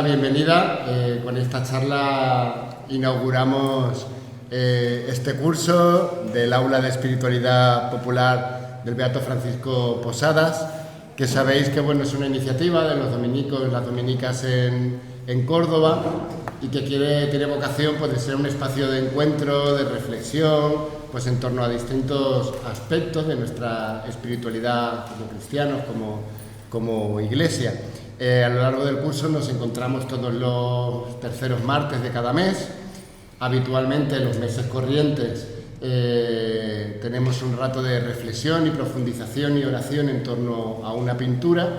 la bienvenida. Con esta charla inauguramos este curso del Aula de Espiritualidad Popular del Beato Francisco Posadas, que sabéis que es una iniciativa de los dominicos, las dominicas en Córdoba, y que tiene vocación de ser un espacio de encuentro, de reflexión, en torno a distintos aspectos de nuestra espiritualidad como cristianos, como iglesia. A lo largo del curso nos encontramos todos los terceros martes de cada mes. Habitualmente en los meses corrientes tenemos un rato de reflexión y profundización y oración en torno a una pintura,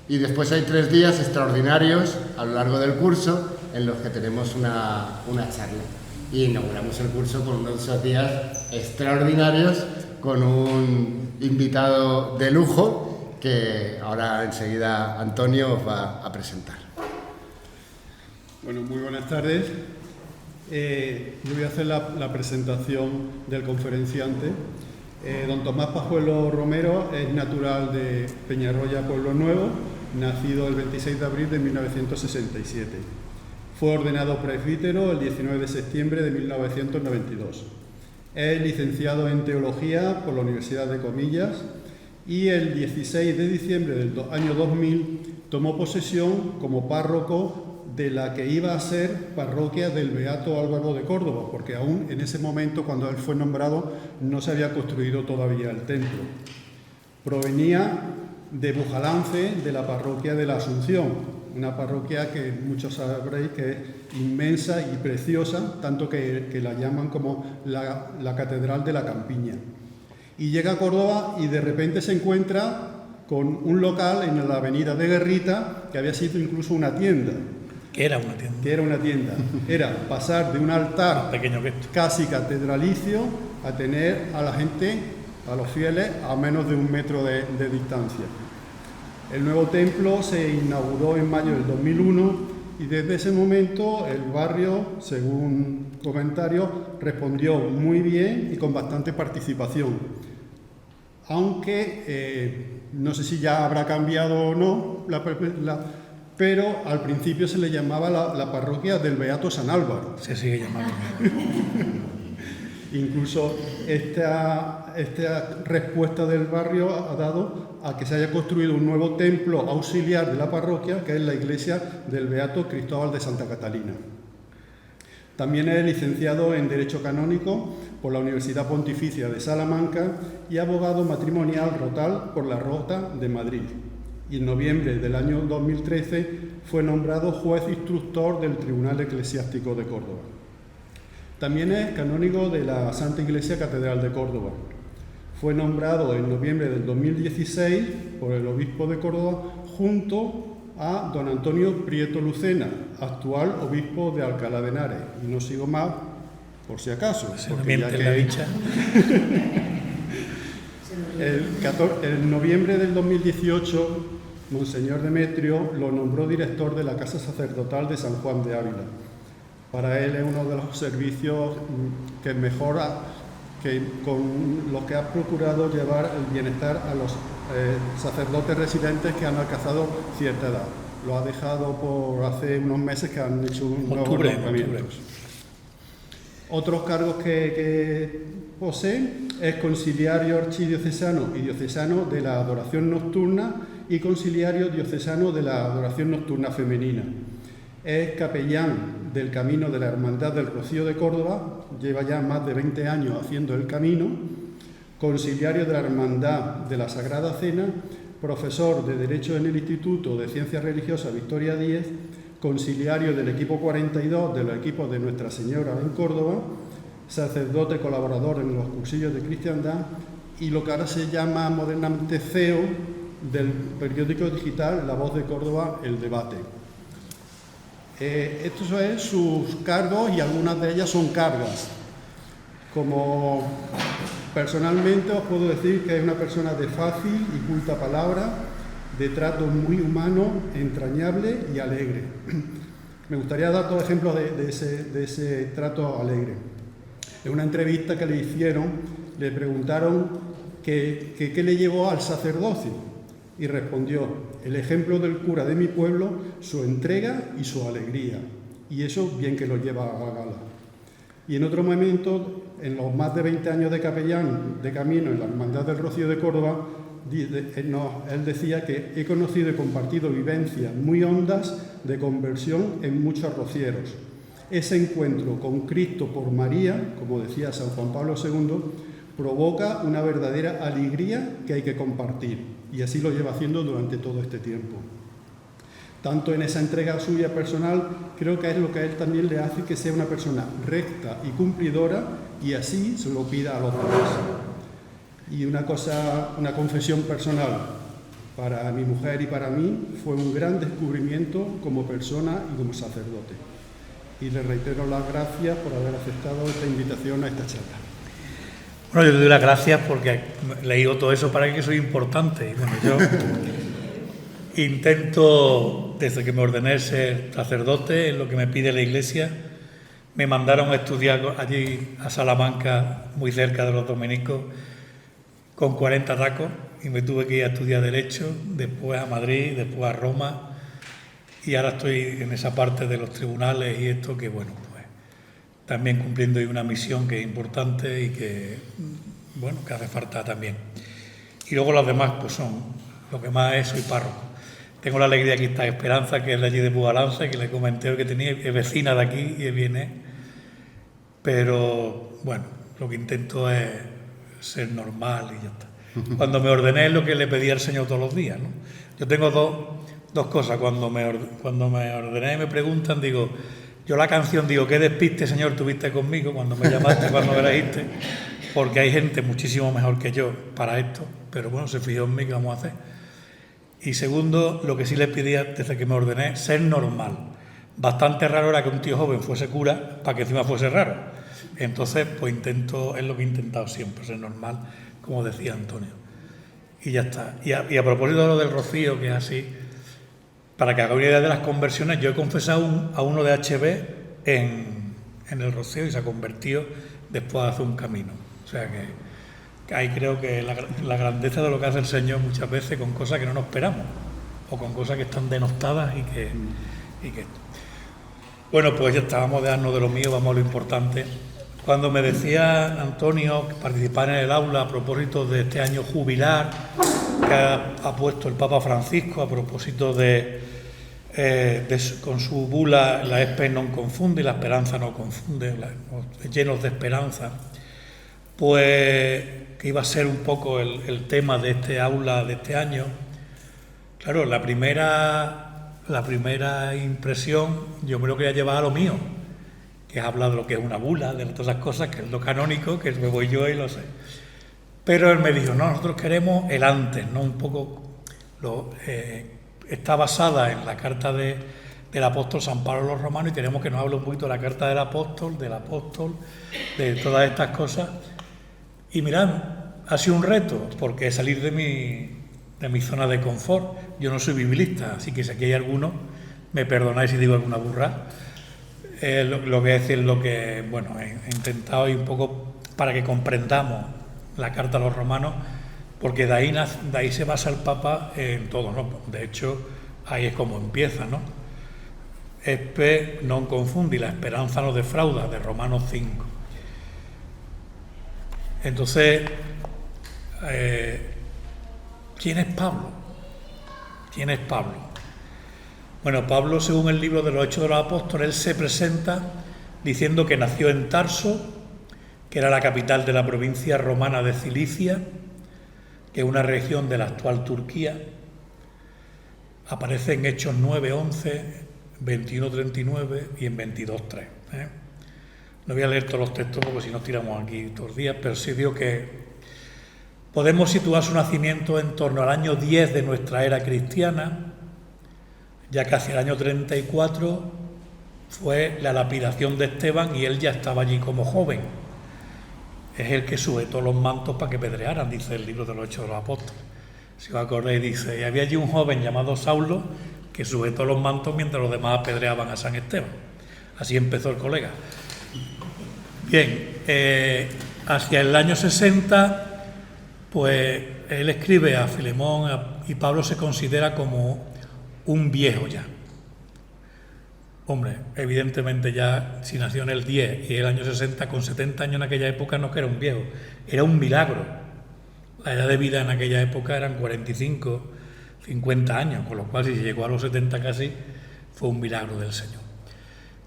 y después hay 3 días extraordinarios a lo largo del curso en los que tenemos una charla. Y inauguramos el curso con uno de esos días extraordinarios con un invitado de lujo que ahora enseguida Antonio os va a presentar. Bueno, muy buenas tardes. Yo voy a hacer la presentación del conferenciante. Don Tomás Pajuelo Romero es natural de Peñarroya, Pueblo Nuevo, nacido el 26 de abril de 1967. Fue ordenado presbítero el 19 de septiembre de 1992. Es licenciado en Teología por la Universidad de Comillas y el 16 de diciembre del año 2000 tomó posesión como párroco de la que iba a ser parroquia del Beato Álvaro de Córdoba, porque aún en ese momento, cuando él fue nombrado, no se había construido todavía el templo. Provenía de Bujalance, de la parroquia de la Asunción, una parroquia que muchos sabréis que es inmensa y preciosa, tanto que la llaman como la Catedral de la Campiña. Y llega a Córdoba y de repente se encuentra con un local en la avenida de Guerrita, que había sido incluso una tienda. Que era una tienda. Que era una tienda. Era pasar de un altar casi catedralicio a tener a la gente, a los fieles, a menos de 1 metro de distancia. El nuevo templo se inauguró en mayo del 2001 y desde ese momento el barrio, según comentarios, respondió muy bien y con bastante participación. Aunque no sé si ya habrá cambiado o no, pero al principio se le llamaba la parroquia del Beato San Álvaro. Se sigue llamando. Incluso esta respuesta del barrio ha dado a que se haya construido un nuevo templo auxiliar de la parroquia, que es la iglesia del Beato Cristóbal de Santa Catalina. También es licenciado en Derecho Canónico por la Universidad Pontificia de Salamanca y abogado matrimonial rotal por la Rota de Madrid. Y en noviembre del año 2013 fue nombrado juez instructor del Tribunal Eclesiástico de Córdoba. También es canónigo de la Santa Iglesia Catedral de Córdoba. Fue nombrado en noviembre del 2016 por el obispo de Córdoba junto a don Antonio Prieto Lucena, actual obispo de Alcalá de Henares. Y no sigo más, por si acaso. Porque ya que en noviembre del 2018, Monseñor Demetrio lo nombró director de la Casa Sacerdotal de San Juan de Ávila. Para él es uno de los servicios que mejora, con los que ha procurado llevar el bienestar a los sacerdotes residentes que han alcanzado cierta edad. Lo ha dejado por hace unos meses que han hecho unos nuevos nombramientos. Otros cargos que posee es conciliario archidiocesano y diocesano de la adoración nocturna y conciliario diocesano de la adoración nocturna femenina. Es capellán del Camino de la Hermandad del Rocío de Córdoba, lleva ya más de 20 años haciendo el camino, conciliario de la Hermandad de la Sagrada Cena, profesor de Derecho en el Instituto de Ciencias Religiosas Victoria Díez, conciliario del equipo 42 de los equipos de Nuestra Señora en Córdoba, sacerdote colaborador en los cursillos de cristiandad y lo que ahora se llama modernamente CEO del periódico digital La Voz de Córdoba, El Debate. Estos son sus cargos y algunas de ellas son cargas. Como personalmente os puedo decir que es una persona de fácil y culta palabra, de trato muy humano, entrañable y alegre. Me gustaría dar 2 ejemplos de ese trato alegre. En una entrevista que le hicieron, le preguntaron qué le llevó al sacerdocio. Y respondió: el ejemplo del cura de mi pueblo, su entrega y su alegría. Y eso bien que lo lleva a gala. Y en otro momento, en los más de 20 años de capellán de camino en la Hermandad del Rocío de Córdoba, él decía que he conocido y compartido vivencias muy hondas de conversión en muchos rocieros. Ese encuentro con Cristo por María, como decía San Juan Pablo II, provoca una verdadera alegría que hay que compartir. Y así lo lleva haciendo durante todo este tiempo. Tanto en esa entrega suya personal, creo que es lo que a él también le hace que sea una persona recta y cumplidora, y así se lo pida a los demás. Y una confesión personal, para mi mujer y para mí, fue un gran descubrimiento como persona y como sacerdote. Y le reitero las gracias por haber aceptado esta invitación a esta charla. Bueno, yo te doy las gracias porque he leído todo eso para que soy importante. Y bueno, yo intento, desde que me ordené, ser sacerdote, en lo que me pide la Iglesia. Me mandaron a estudiar allí a Salamanca, muy cerca de los dominicos, con 40 tacos, y me tuve que ir a estudiar Derecho, después a Madrid, después a Roma, y ahora estoy en esa parte de los tribunales y esto que, bueno, pues también cumpliendo una misión que es importante y que, bueno, que hace falta también. Y luego las demás, pues son, lo que más es, soy párroco. Tengo la alegría que está Esperanza, que es de allí de Pugalanza, que le comenté que tenía, es vecina de aquí y viene. Pero, bueno, lo que intento es ser normal y ya está. Cuando me ordené es lo que le pedí al Señor todos los días, ¿no? Yo tengo dos cosas. Cuando me ordené y me preguntan, digo, yo la canción digo, ¿qué despiste, Señor, tuviste conmigo cuando me llamaste, cuando me elegiste? Porque hay gente muchísimo mejor que yo para esto, pero bueno, se fijó en mí, ¿qué vamos a hacer? Y segundo, lo que sí le pedía desde que me ordené, ser normal. Bastante raro era que un tío joven fuese cura para que encima fuese raro. Entonces, pues es lo que he intentado siempre, ser normal, como decía Antonio. Y ya está. Y a propósito de lo del Rocío, que es así, para que haga una idea de las conversiones, yo he confesado a uno de HB en el Rocío y se ha convertido después de hacer un camino. O sea que ahí creo que la grandeza de lo que hace el Señor muchas veces con cosas que no nos esperamos o con cosas que están denostadas y que Bueno, pues ya está, vamos a dejarnos de lo mío, vamos a lo importante. Cuando me decía Antonio participar en el aula a propósito de este año jubilar que ha puesto el Papa Francisco a propósito con su bula la espe non confunde, la esperanza no confunde, llenos de esperanza, pues que iba a ser un poco el tema de este aula de este año. Claro, la primera impresión yo me lo quería llevar a lo mío, que es hablar de lo que es una bula, de todas esas cosas, que es lo canónico, que me voy yo y lo sé. Pero él me dijo, no, nosotros queremos el antes, ¿no? Un poco, está basada en la carta del apóstol San Pablo a los romanos y queremos que nos hable un poquito de la carta del apóstol, de todas estas cosas. Y mirad, ha sido un reto, porque salir de mi zona de confort. Yo no soy biblista, así que si aquí hay alguno, me perdonáis si digo alguna burra. Lo que es lo que, bueno, he intentado ir un poco para que comprendamos la carta a los romanos, porque de ahí se basa el Papa en todo, ¿no? De hecho, ahí es como empieza, ¿no? Espe non confundi, la esperanza no defrauda, de Romanos 5. Entonces, ¿quién es Pablo? ¿Quién es Pablo? Bueno, Pablo, según el libro de los Hechos de los Apóstoles, él se presenta diciendo que nació en Tarso, que era la capital de la provincia romana de Cilicia, que es una región de la actual Turquía. Aparece en Hechos 9:11, 21:39 y en 22:3. No voy a leer todos los textos porque si no tiramos aquí todos los días, pero sí digo que podemos situar su nacimiento en torno al año 10 de nuestra era cristiana, ya que hacia el año 34 fue la lapidación de Esteban y él ya estaba allí como joven. Es el que sujetó los mantos para que pedrearan, dice el libro de los Hechos de los Apóstoles. Si os acordáis, dice, y había allí un joven llamado Saulo que sujetó los mantos mientras los demás apedreaban a San Esteban. Así empezó el colega. Bien, hacia el año 60 pues él escribe a Filemón y Pablo se considera como un viejo ya. Hombre, evidentemente ya si nació en el 10 y el año 60, con 70 años en aquella época no que era un viejo, era un milagro. La edad de vida en aquella época eran 45, 50 años, con lo cual si llegó a los 70 casi fue un milagro del Señor.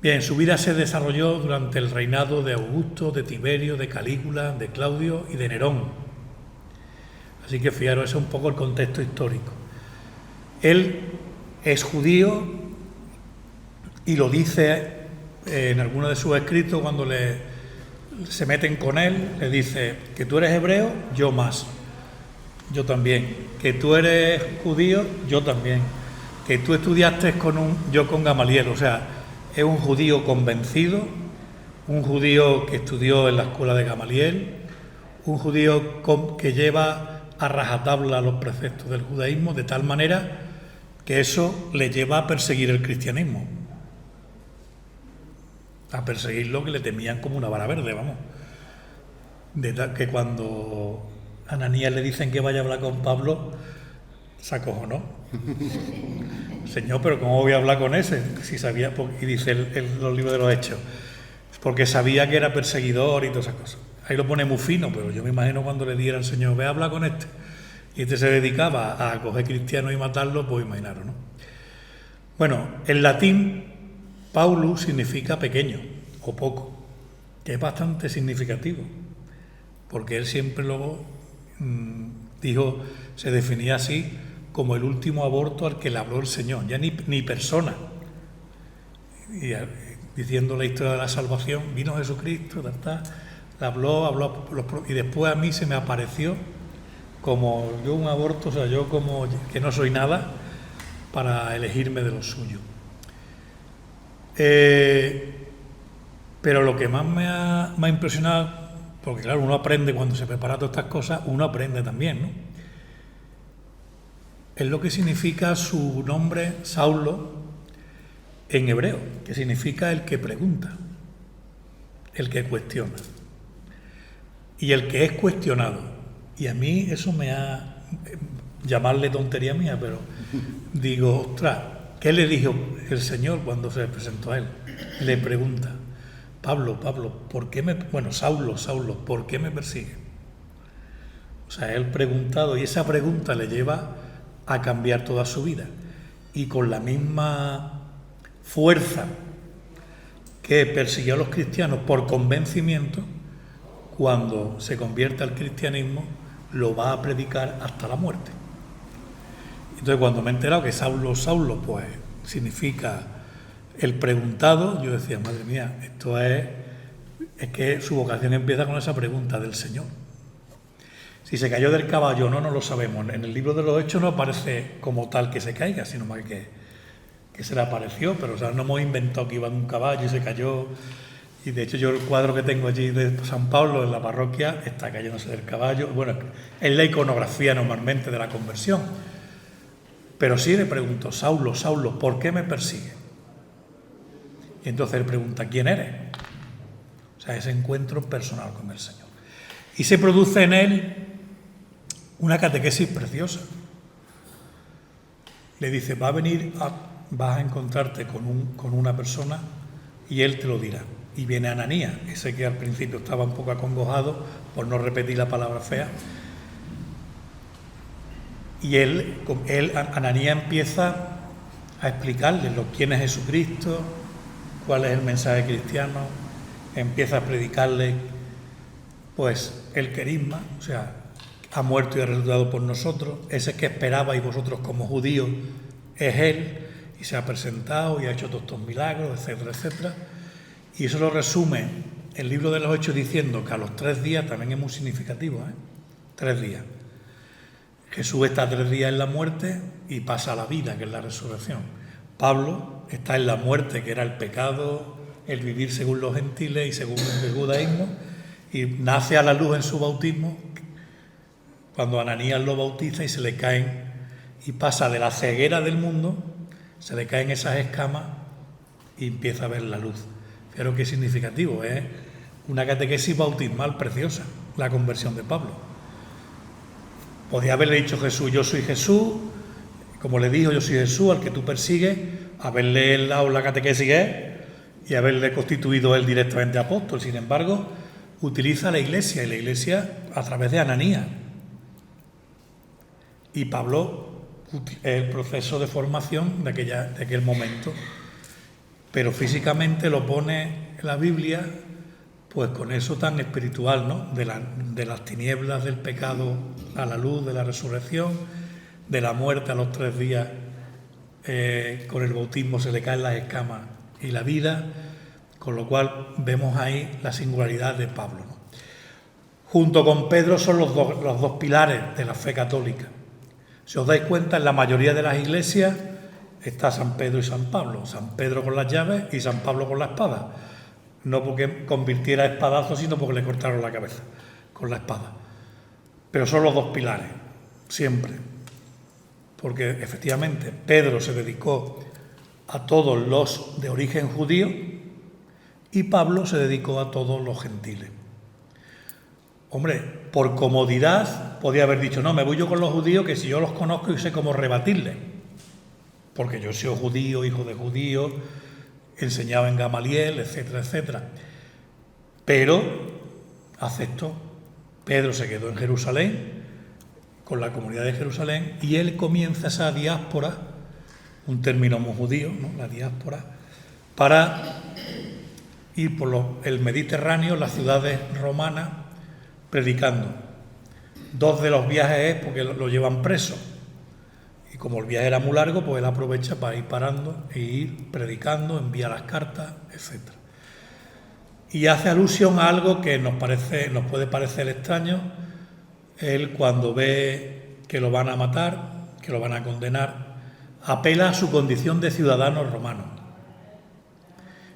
Bien, su vida se desarrolló durante el reinado de Augusto, de Tiberio, de Calígula, de Claudio y de Nerón. Así que fijaros, ese es un poco el contexto histórico. Él es judío y lo dice en alguno de sus escritos cuando se meten con él, le dice que tú eres hebreo, yo más, yo también, que tú eres judío, yo también, que tú estudiaste yo con Gamaliel, o sea, es un judío convencido, un judío que estudió en la escuela de Gamaliel, un judío que lleva a rajatabla los preceptos del judaísmo, de tal manera que eso le lleva a perseguir el cristianismo, a perseguirlo, que le temían como una vara verde, vamos. De tal que cuando a Ananías le dicen que vaya a hablar con Pablo, se acojonó. Señor, pero ¿cómo voy a hablar con ese? Si sabía, y dice los libros de los Hechos, porque sabía que era perseguidor y todas esas cosas. Ahí lo pone muy fino, pero yo me imagino cuando le diera al Señor, ve a hablar con este, y este se dedicaba a coger cristianos y matarlos, pues imaginaros, ¿no? Bueno, en latín, Paulus significa pequeño o poco, que es bastante significativo, porque él siempre luego dijo, se definía así como el último aborto al que le habló el Señor, ya ni persona. Y diciendo la historia de la salvación, vino Jesucristo, le habló, y después a mí se me apareció como yo un aborto, o sea, yo como que no soy nada para elegirme de lo suyo. Pero lo que más me ha impresionado, porque claro, uno aprende cuando se prepara todas estas cosas, uno aprende también, ¿no? Es lo que significa su nombre, Saulo, en hebreo, que significa el que pregunta, el que cuestiona y el que es cuestionado. Y a mí eso me ha, llamarle tontería mía, pero digo, ostras, ¿qué le dijo el Señor cuando se presentó a él? Le pregunta, Saulo, ¿por qué me persigue? O sea, él preguntado, y esa pregunta le lleva a cambiar toda su vida. Y con la misma fuerza que persiguió a los cristianos por convencimiento, cuando se convierte al cristianismo, lo va a predicar hasta la muerte. Entonces, cuando me he enterado que Saulo, pues significa el preguntado, yo decía, madre mía, esto es que su vocación empieza con esa pregunta del Señor. Si se cayó del caballo o no, no lo sabemos. En el libro de los Hechos no aparece como tal que se caiga, sino más que se le apareció, pero o sea, no hemos inventado que iba en un caballo y se cayó. Y de hecho yo el cuadro que tengo allí de San Pablo en la parroquia está cayéndose del caballo. Bueno, es la iconografía normalmente de la conversión. Pero sí le pregunto, Saulo, ¿por qué me persigue? Y entonces él pregunta, ¿quién eres? O sea, ese encuentro personal con el Señor. Y se produce en él una catequesis preciosa. Le dice, vas a encontrarte con una persona y él te lo dirá. Y viene Ananías, ese que al principio estaba un poco acongojado por no repetir la palabra fea. Y Ananías empieza a explicarle quién es Jesucristo, cuál es el mensaje cristiano, empieza a predicarle pues el querigma, o sea, ha muerto y ha resucitado por nosotros, ese que esperabais vosotros como judíos es él, y se ha presentado y ha hecho todos estos milagros, etcétera, etcétera. Y eso lo resume el libro de los Hechos diciendo que a los 3 días, también es muy significativo, 3 días. Jesús está 3 días en la muerte y pasa a la vida, que es la resurrección. Pablo está en la muerte, que era el pecado, el vivir según los gentiles y según el judaísmo, y nace a la luz en su bautismo, cuando Ananías lo bautiza y se le caen, y pasa de la ceguera del mundo, se le caen esas escamas y empieza a ver la luz. Pero qué significativo, es una catequesis bautismal preciosa, la conversión de Pablo. Podía haberle dicho Jesús, yo soy Jesús, como le dijo, yo soy Jesús, al que tú persigues, haberle dado la catequesis que es y haberle constituido él directamente apóstol. Sin embargo, utiliza la Iglesia, y la Iglesia a través de Ananías. Y Pablo es el proceso de formación de aquel momento. Pero físicamente lo pone en la Biblia, pues con eso tan espiritual, ¿no? De las tinieblas del pecado a la luz de la resurrección, de la muerte a los 3 días, con el bautismo se le caen las escamas y la vida, con lo cual vemos ahí la singularidad de Pablo, ¿no? Junto con Pedro son los dos pilares de la fe católica. Si os dais cuenta, en la mayoría de las iglesias está San Pedro y San Pablo. San Pedro con las llaves y San Pablo con la espada. No porque convirtiera espadazos, sino porque le cortaron la cabeza con la espada. Pero son los dos pilares, siempre. Porque efectivamente Pedro se dedicó a todos los de origen judío y Pablo se dedicó a todos los gentiles. Hombre, por comodidad podía haber dicho, no, me voy yo con los judíos, que si yo los conozco y sé cómo rebatirles. Porque yo soy judío, hijo de judío, enseñaba en Gamaliel, etcétera, etcétera. Pero aceptó. Pedro se quedó en Jerusalén, con la comunidad de Jerusalén, y él comienza esa diáspora, un término muy judío, ¿no? La diáspora, para ir por el Mediterráneo, las ciudades romanas, predicando. 2 de los viajes es porque lo llevan preso. Y como el viaje era muy largo, pues él aprovecha para ir parando e ir predicando, envía las cartas, etc. Y hace alusión a algo que nos puede parecer extraño. Él, cuando ve que lo van a matar, que lo van a condenar, apela a su condición de ciudadano romano.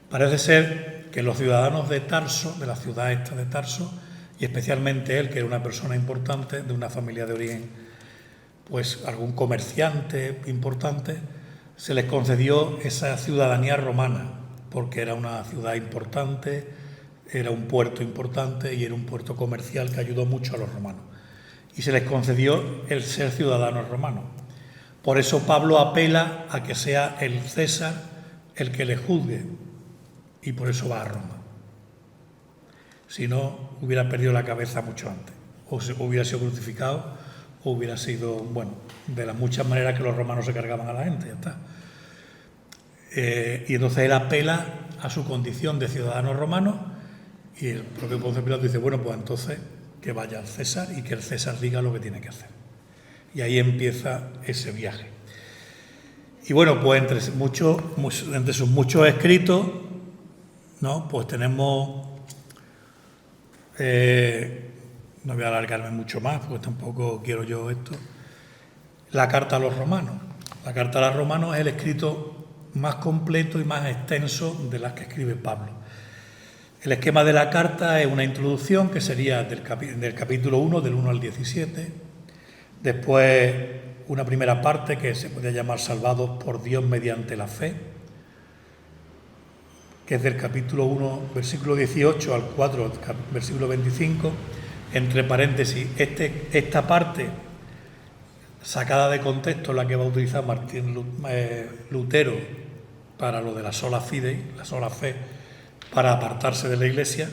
Parece ser que los ciudadanos de Tarso, de la ciudad esta de Tarso, y especialmente él, que era una persona importante, de una familia de origen, pues algún comerciante importante, se les concedió esa ciudadanía romana, porque era una ciudad importante, era un puerto importante y era un puerto comercial que ayudó mucho a los romanos. Y se les concedió el ser ciudadanos romanos. Por eso Pablo apela a que sea el César el que le juzgue, y por eso va a Roma. Si no, hubiera perdido la cabeza mucho antes, o hubiera sido crucificado, o hubiera sido, bueno, de las muchas maneras que los romanos se cargaban a la gente, ya está. Y entonces él apela a su condición de ciudadano romano, y el propio Poncio Pilato dice, bueno, pues entonces que vaya al César y que el César diga lo que tiene que hacer. Y ahí empieza ese viaje. Y bueno, pues entre sus muchos escritos, ¿no? Pues tenemos, no voy a alargarme mucho más, porque tampoco quiero yo esto, la carta a los romanos. La carta a los romanos es el escrito más completo y más extenso de las que escribe Pablo. El esquema de la carta es una introducción que sería del capítulo 1, del 1 al 17. Después una primera parte que se podría llamar Salvados por Dios mediante la fe, que es del capítulo 1, versículo 18 al 4, versículo 25. Entre paréntesis, esta parte sacada de contexto es la que va a utilizar Martín Lutero para lo de la sola fide, la sola fe, para apartarse de la Iglesia,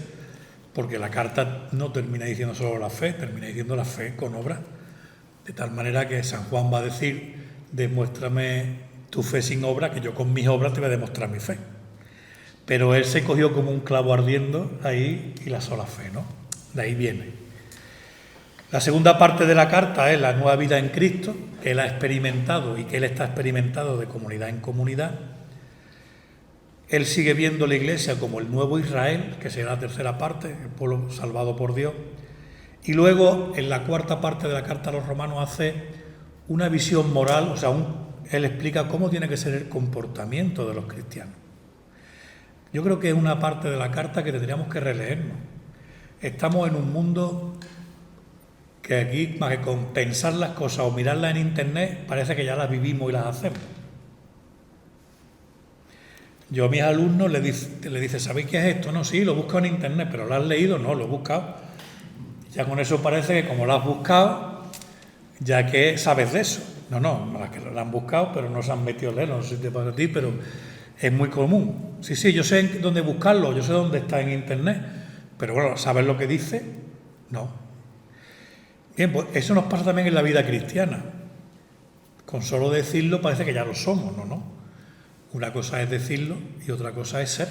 porque la carta no termina diciendo solo la fe, termina diciendo la fe con obras, de tal manera que San Juan va a decir, demuéstrame tu fe sin obra, que yo con mis obras te voy a demostrar mi fe. Pero él se cogió como un clavo ardiendo ahí, y la sola fe, ¿no? De ahí viene. La segunda parte de la carta es la nueva vida en Cristo, que él ha experimentado y que él está experimentado de comunidad en comunidad. Él sigue viendo la Iglesia como el nuevo Israel, que será la tercera parte, el pueblo salvado por Dios. Y luego, en la cuarta parte de la carta a los romanos, hace una visión moral, o sea, él explica cómo tiene que ser el comportamiento de los cristianos. Yo creo que es una parte de la carta que tendríamos que releernos. Estamos en un mundo que aquí, más que con pensar las cosas o mirarlas en internet, parece que ya las vivimos y las hacemos. Yo a mis alumnos les dice, ¿sabéis qué es esto? No, sí, lo he buscado en internet, pero ¿lo has leído? No, lo he buscado. Ya con eso parece que como lo has buscado, ya que sabes de eso. No, las que lo han buscado, pero no se han metido a leerlo, no sé si te pasa a ti, pero es muy común. Sí, yo sé dónde buscarlo, yo sé dónde está en internet, pero bueno, ¿sabes lo que dice? No. Bien, pues eso nos pasa también en la vida cristiana. Con solo decirlo parece que ya lo somos, no. Una cosa es decirlo y otra cosa es ser.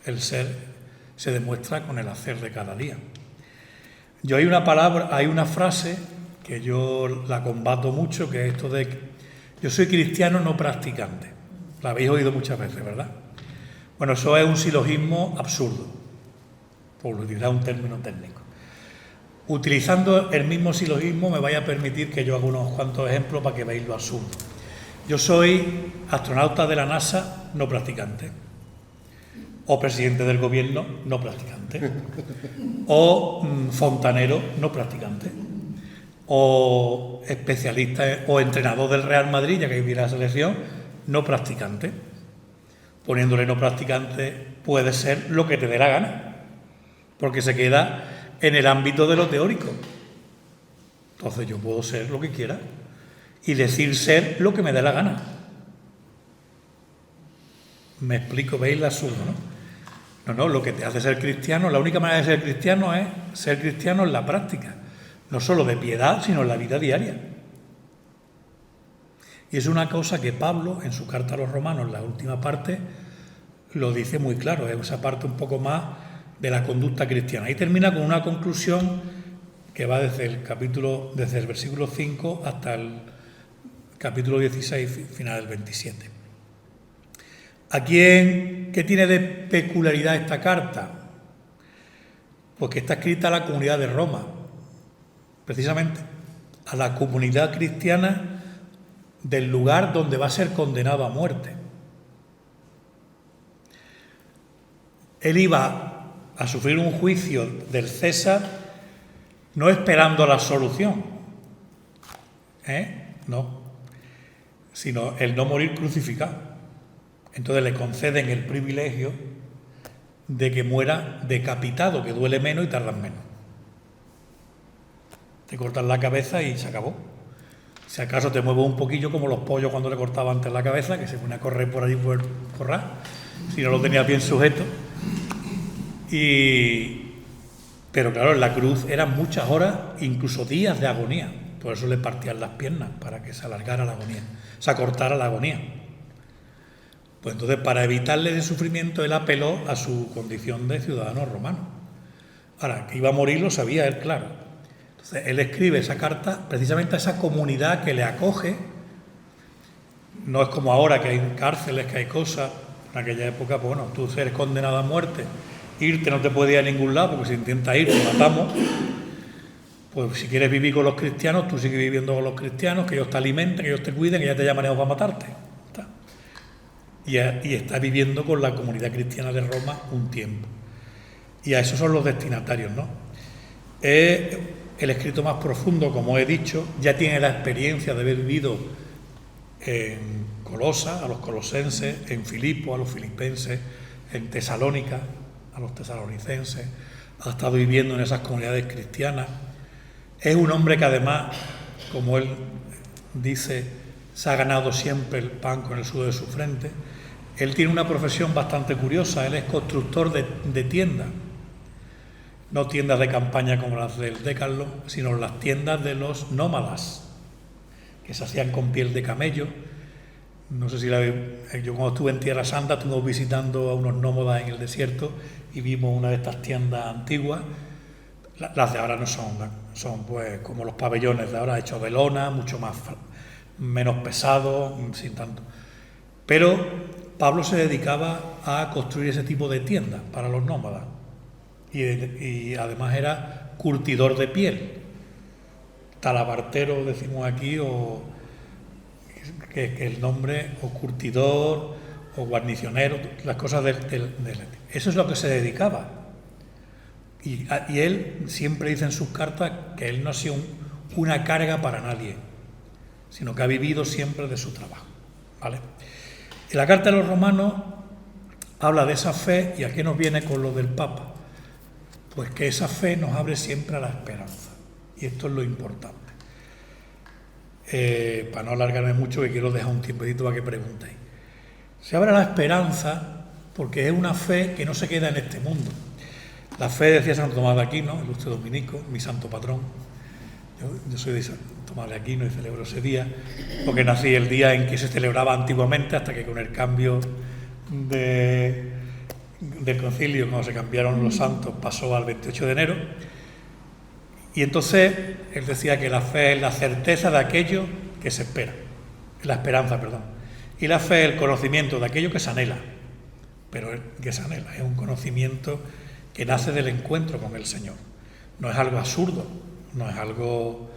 El ser se demuestra con el hacer de cada día. Yo hay una frase que yo la combato mucho, que es esto de que yo soy cristiano no practicante. La habéis oído muchas veces, ¿verdad? Bueno, eso es un silogismo absurdo, por utilizar un término técnico. Utilizando el mismo silogismo me vaya a permitir que yo haga unos cuantos ejemplos para que veáis lo absurdo. Yo soy astronauta de la NASA no practicante, o presidente del gobierno no practicante, o fontanero no practicante, o especialista o entrenador del Real Madrid, ya que viene la selección, no practicante. Poniéndole no practicante puede ser lo que te dé la gana, porque se queda en el ámbito de lo teórico. Entonces yo puedo ser lo que quiera y decir ser lo que me dé la gana. ¿Me explico? ¿Veis el absurdo, no? No, lo que te hace ser cristiano, la única manera de ser cristiano es ser cristiano en la práctica, no solo de piedad, sino en la vida diaria. Y es una cosa que Pablo, en su carta a los Romanos, en la última parte, lo dice muy claro, es esa parte un poco más de la conducta cristiana. Y termina con una conclusión que va desde el versículo 5 hasta el capítulo 16, final del 27. ¿Qué tiene de peculiaridad esta carta? Pues que está escrita a la comunidad de Roma, precisamente a la comunidad cristiana del lugar donde va a ser condenado a muerte. Él iba a sufrir un juicio del César no esperando la solución, no, sino el no morir crucificado. Entonces le conceden el privilegio de que muera decapitado, que duele menos y tardan menos. Te cortan la cabeza y se acabó. Si acaso te mueves un poquillo como los pollos cuando le cortaban antes la cabeza, que se pone a correr por allí por el corral, si no lo tenías bien sujeto. Pero claro, en la cruz eran muchas horas, incluso días de agonía. Por eso le partían las piernas, para que se alargara la agonía, se acortara la agonía. Pues entonces, para evitarle ese sufrimiento, él apeló a su condición de ciudadano romano. Ahora, que iba a morir lo sabía él, claro. Entonces, él escribe esa carta precisamente a esa comunidad que le acoge. No es como ahora, que hay cárceles, que hay cosas. En aquella época, pues bueno, tú eres condenado a muerte, irte no te puede ir a ningún lado, porque si intentas ir, te matamos. Pues si quieres vivir con los cristianos, tú sigues viviendo con los cristianos, que ellos te alimenten, que ellos te cuiden, que ya te llamaremos para matarte. Y está viviendo con la comunidad cristiana de Roma un tiempo. Y a esos son los destinatarios, ¿no? El escrito más profundo, como he dicho, ya tiene la experiencia de haber vivido en Colosa, a los colosenses, en Filipo, a los filipenses, en Tesalónica, a los tesalonicenses, ha estado viviendo en esas comunidades cristianas. Es un hombre que además, como él dice, se ha ganado siempre el pan con el sudor de su frente. Él tiene una profesión bastante curiosa, él es constructor de tiendas. No tiendas de campaña como las del Decathlon, sino las tiendas de los nómadas, que se hacían con piel de camello. No sé si yo cuando estuve en Tierra Santa estuvimos visitando a unos nómadas en el desierto y vimos una de estas tiendas antiguas. Las de ahora no son pues como los pabellones de ahora, hechos de lona, mucho menos pesados, sin tanto. Pero Pablo se dedicaba a construir ese tipo de tiendas para los nómadas y además era curtidor de piel, talabartero decimos aquí, o que el nombre, o curtidor o guarnicionero, las cosas eso es lo que se dedicaba. Y él siempre dice en sus cartas que él no ha sido una carga para nadie, sino que ha vivido siempre de su trabajo, ¿vale? Y la carta de los Romanos habla de esa fe, y aquí nos viene con lo del Papa, pues que esa fe nos abre siempre a la esperanza, y esto es lo importante. para no alargarme mucho, que quiero dejar un tiempecito para que preguntéis. Se habla de la esperanza porque es una fe que no se queda en este mundo. La fe, decía Santo Tomás de Aquino, ilustre dominico, mi santo patrón. Yo soy de Santo Tomás de Aquino y celebro ese día, porque nací el día en que se celebraba antiguamente, hasta que con el cambio del concilio, cuando se cambiaron los santos, pasó al 28 de enero. Y entonces él decía que la fe es la certeza de aquello que se espera, la esperanza, perdón. Y la fe es el conocimiento de aquello que se anhela, pero que se anhela, es un conocimiento que nace del encuentro con el Señor. No es algo absurdo, no es algo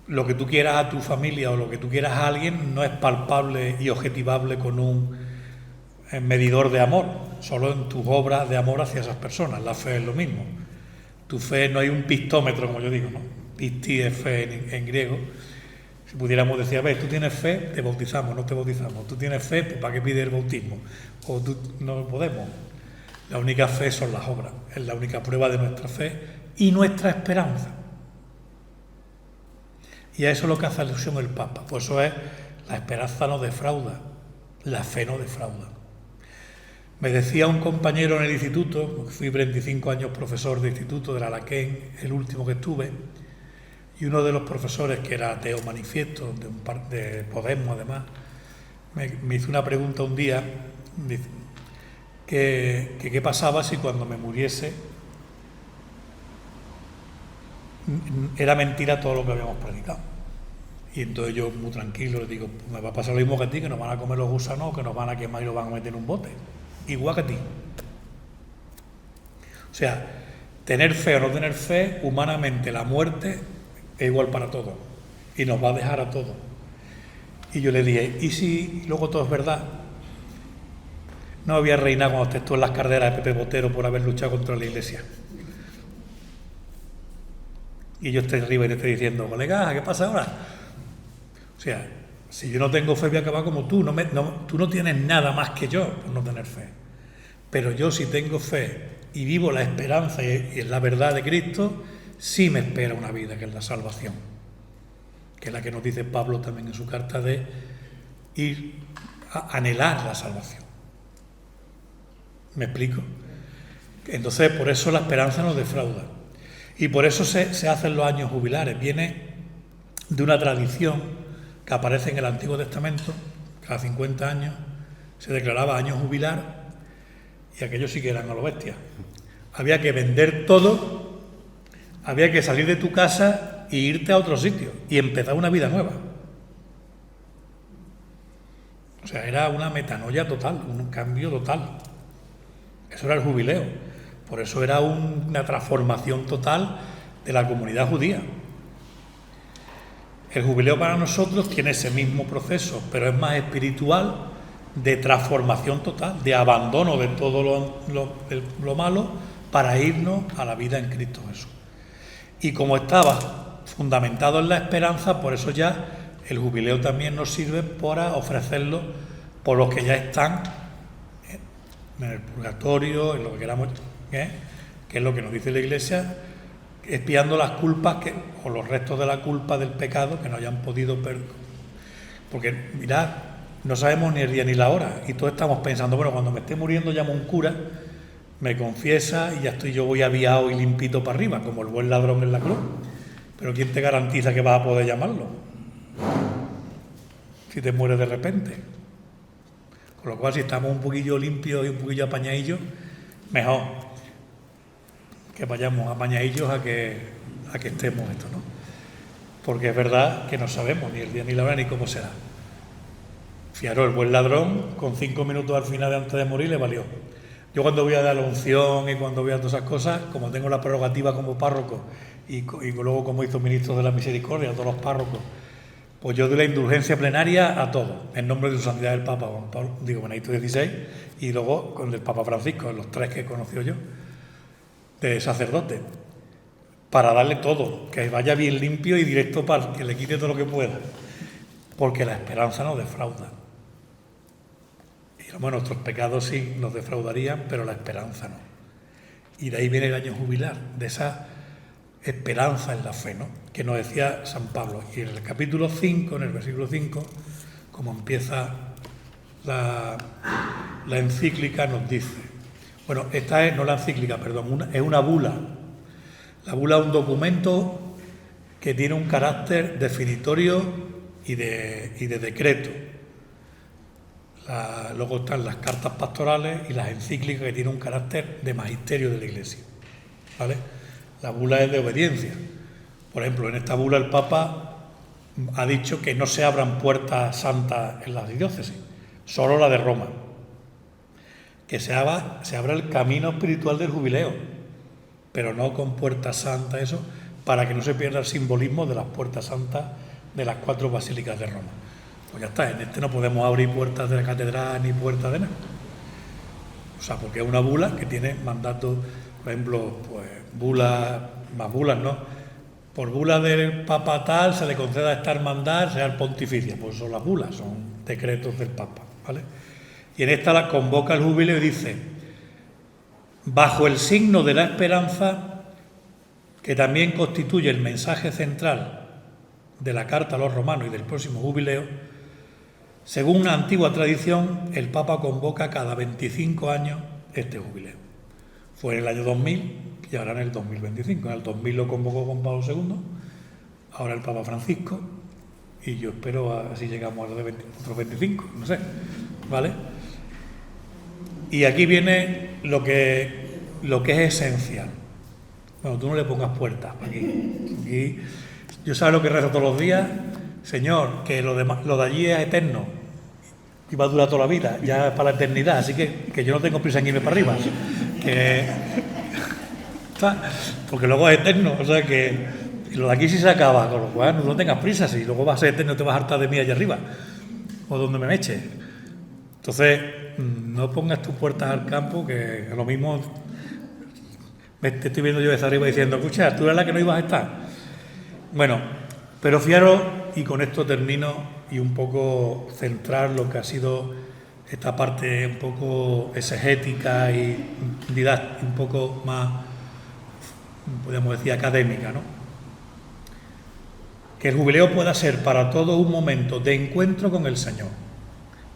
lo que tú quieras a tu familia o lo que tú quieras a alguien no es palpable y objetivable con un medidor de amor, solo en tus obras de amor hacia esas personas. La fe es lo mismo. Tu fe no hay un pistómetro, como yo digo, ¿no? Pisti es fe en griego. Si pudiéramos decir, a ver, tú tienes fe, te bautizamos, no te bautizamos. Tú tienes fe, pues ¿para qué pides el bautismo? O tú, no podemos. La única fe son las obras, es la única prueba de nuestra fe y nuestra esperanza. Y a eso es lo que hace alusión el Papa. Por eso es, la esperanza no defrauda, la fe no defrauda. Me decía un compañero en el instituto, fui 25 años profesor de instituto de la Alaquén, el último que estuve, y uno de los profesores, que era ateo manifiesto, de Podemos además, me hizo una pregunta un día, que qué pasaba si cuando me muriese era mentira todo lo que habíamos predicado. Y entonces yo, muy tranquilo, le digo, pues me va a pasar lo mismo que a ti, que nos van a comer los gusanos, que nos van a quemar y los van a meter en un bote. Igual que a ti. O sea, tener fe o no tener fe, humanamente la muerte es igual para todos y nos va a dejar a todos. Y yo le dije, ¿y si luego todo es verdad? No había reinado cuando estés tú en las carreras de Pepe Botero por haber luchado contra la Iglesia. Y yo estoy arriba y te estoy diciendo, colega, ¿qué pasa ahora? O sea, si yo no tengo fe voy a acabar como tú. Tú no tienes nada más que yo por no tener fe. Pero yo, si tengo fe y vivo la esperanza y es la verdad de Cristo, sí me espera una vida que es la salvación, que es la que nos dice Pablo también en su carta, de ir a anhelar la salvación. ¿Me explico? Entonces, por eso la esperanza nos defrauda. Y por eso se hacen los años jubilares. Viene de una tradición que aparece en el Antiguo Testamento. Cada 50 años se declaraba año jubilar, y aquellos sí que eran a lo bestia. Había que vender todo, había que salir de tu casa e irte a otro sitio y empezar una vida nueva. O sea, era una metanoia total, un cambio total. Eso era el jubileo. Por eso era una transformación total de la comunidad judía. El jubileo para nosotros tiene ese mismo proceso, pero es más espiritual, de transformación total, de abandono de todo lo malo para irnos a la vida en Cristo Jesús. Y como estaba fundamentado en la esperanza, por eso ya el jubileo también nos sirve para ofrecerlo por los que ya están en el purgatorio, en lo que queramos, que es lo que nos dice la Iglesia, expiando las culpas o los restos de la culpa del pecado que no hayan podido perdonar. Porque mirad, no sabemos ni el día ni la hora, y todos estamos pensando, bueno, cuando me esté muriendo llamo a un cura, me confiesa y ya yo voy aviado y limpito para arriba, como el buen ladrón en la cruz. Pero ¿quién te garantiza que vas a poder llamarlo si te mueres de repente? Con lo cual, si estamos un poquillo limpios y un poquillo apañadillos, mejor que vayamos apañadillos a que estemos esto, ¿no? Porque es verdad que no sabemos ni el día ni la hora ni cómo será. Fijaros, el buen ladrón, con 5 minutos al final de antes de morir, le valió. Yo cuando voy a dar la unción y cuando voy a todas esas cosas, como tengo la prerrogativa como párroco y luego como hizo ministro de la misericordia a todos los párrocos, pues yo doy la indulgencia plenaria a todos, en nombre de su santidad el Papa Benedicto XVI, y luego con el Papa Francisco, los 3 que he conocido yo, de sacerdote, para darle todo, que vaya bien limpio y directo para que le quite todo lo que pueda, porque la esperanza no defrauda. Y bueno, nuestros pecados sí nos defraudarían, pero la esperanza no. Y de ahí viene el año jubilar, de esa esperanza en la fe, ¿no? Que nos decía San Pablo. Y en el capítulo 5, en el versículo 5, como empieza la encíclica, nos dice, bueno, esta es, no la encíclica, perdón, es una bula. La bula es un documento que tiene un carácter definitorio y de decreto. Luego están las cartas pastorales y las encíclicas, que tienen un carácter de magisterio de la Iglesia, ¿vale? La bula es de obediencia. Por ejemplo, en esta bula el Papa ha dicho que no se abran puertas santas en las diócesis, solo la de Roma. Que se abra el camino espiritual del jubileo, pero no con puertas santas, eso, para que no se pierda el simbolismo de las puertas santas de las 4 basílicas de Roma. Pues ya está, en este no podemos abrir puertas de la catedral ni puertas de nada. O sea, porque es una bula que tiene mandatos, por ejemplo, pues más bulas, ¿no? Por bula del Papa tal se le conceda esta hermandad, sea el pontificia. Pues son las bulas, son decretos del Papa, ¿vale? Y en esta la convoca el jubileo y dice, bajo el signo de la esperanza, que también constituye el mensaje central de la carta a los romanos y del próximo jubileo, según una antigua tradición, el Papa convoca cada 25 años este jubileo. Fue en el año 2000 y ahora en el 2025. En el 2000 lo convocó Juan Pablo II, ahora el Papa Francisco, y yo espero así llegamos a los de otros 25, no sé, ¿vale? Y aquí viene lo que es esencial. Bueno, tú no le pongas puertas aquí. Yo sabes lo que rezo todos los días, Señor, que lo de allí es eterno y va a durar toda la vida, ya es para la eternidad, así que yo no tengo prisa en irme para arriba, porque luego es eterno, o sea que lo de aquí sí se acaba, con lo cual no tengas prisa, si luego vas a ser eterno te vas a hartar de mí allá arriba, o donde me eche. Entonces, no pongas tus puertas al campo, que lo mismo te estoy viendo yo desde arriba diciendo, escucha, tú eres la que no ibas a estar. Bueno, pero fijaros, y con esto termino, y un poco centrar lo que ha sido esta parte un poco exegética y un poco más, podríamos decir, académica, ¿no? Que el jubileo pueda ser para todos un momento de encuentro con el Señor.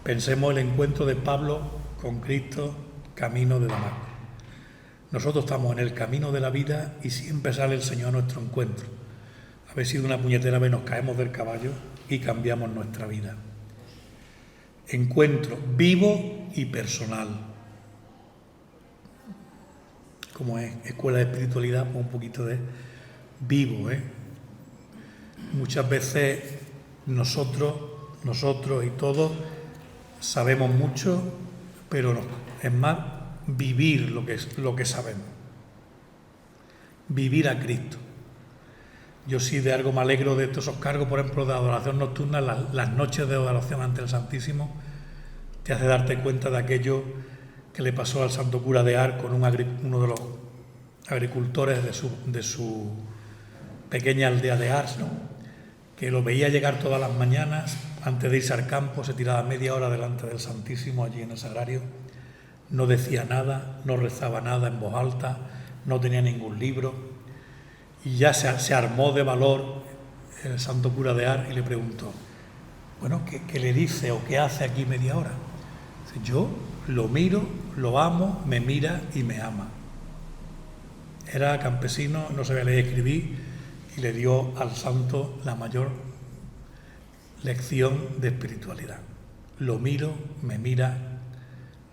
Pensemos el encuentro de Pablo con Cristo, camino de Damasco. Nosotros estamos en el camino de la vida y siempre sale el Señor a nuestro encuentro. A ver si de una puñetera vez nos caemos del caballo y cambiamos nuestra vida. Encuentro vivo y personal. Como es escuela de espiritualidad, pues un poquito de vivo, ¿eh? Muchas veces nosotros y todos sabemos mucho, pero no, es más vivir lo que sabemos. Vivir a Cristo. Yo sí de algo me alegro de todos esos cargos, por ejemplo, de adoración nocturna, las noches de adoración ante el Santísimo, te hace darte cuenta de aquello que le pasó al santo cura de Ars con uno de los agricultores de su pequeña aldea de Ars, ¿no? Que lo veía llegar todas las mañanas, antes de irse al campo, se tiraba media hora delante del Santísimo allí en el sagrario, no decía nada, no rezaba nada en voz alta, no tenía ningún libro. Y ya se armó de valor el santo cura de Ars y le preguntó, bueno, ¿qué le dice o qué hace aquí media hora? Dice, yo lo miro, lo amo, me mira y me ama. Era campesino, no sabía leer y escribir y le dio al santo la mayor lección de espiritualidad. Lo miro, me mira,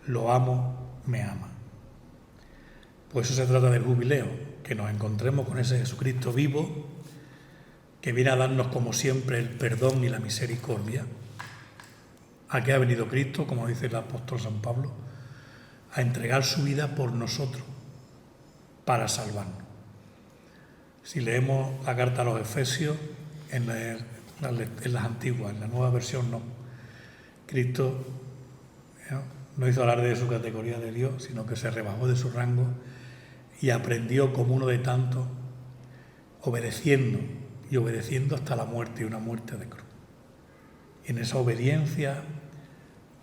lo amo, me ama. Pues eso se trata del jubileo, que nos encontremos con ese Jesucristo vivo que viene a darnos como siempre el perdón y la misericordia. ¿A qué ha venido Cristo? Como dice el apóstol San Pablo, a entregar su vida por nosotros, para salvarnos. Si leemos la carta a los Efesios, en las antiguas, en la nueva versión no. Cristo no hizo alarde de su categoría de Dios, sino que se rebajó de su rango y aprendió como uno de tantos, obedeciendo hasta la muerte, y una muerte de cruz. Y en esa obediencia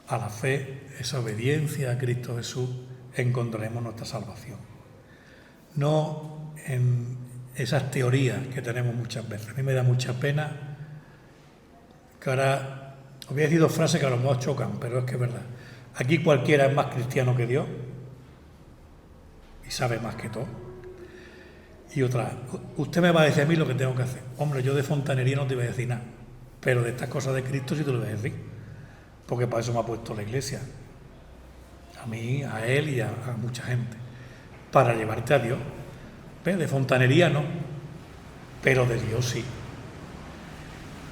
a la fe, esa obediencia a Cristo Jesús, encontraremos nuestra salvación. No en esas teorías que tenemos muchas veces. A mí me da mucha pena que ahora, os voy a decir dos frases que a lo mejor chocan, pero es que es verdad. Aquí cualquiera es más cristiano que Dios y sabe más que todo. Y otra, usted me va a decir a mí lo que tengo que hacer. Hombre, yo de fontanería no te voy a decir nada, pero de estas cosas de Cristo sí te lo voy a decir, porque para eso me ha puesto la Iglesia, a mí, a él y a mucha gente, para llevarte a Dios. ¿Ves? De fontanería no, pero de Dios sí.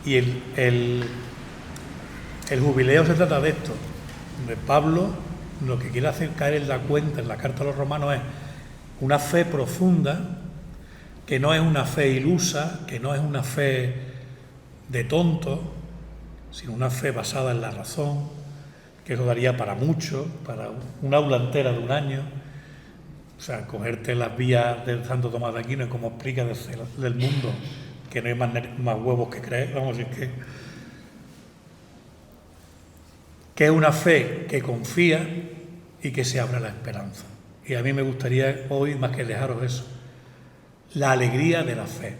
Y el jubileo se trata de esto. De Pablo lo que quiere hacer caer en la cuenta en la carta a los romanos es una fe profunda, que no es una fe ilusa, que no es una fe de tonto, sino una fe basada en la razón, que eso daría para mucho, para un aula entera de un año. O sea, cogerte las vías del Santo Tomás de Aquino y como explica del mundo, que no hay más huevos que creer, vamos a decir que es una fe que confía y que se abre a la esperanza. Y a mí me gustaría hoy, más que dejaros eso, la alegría de la fe.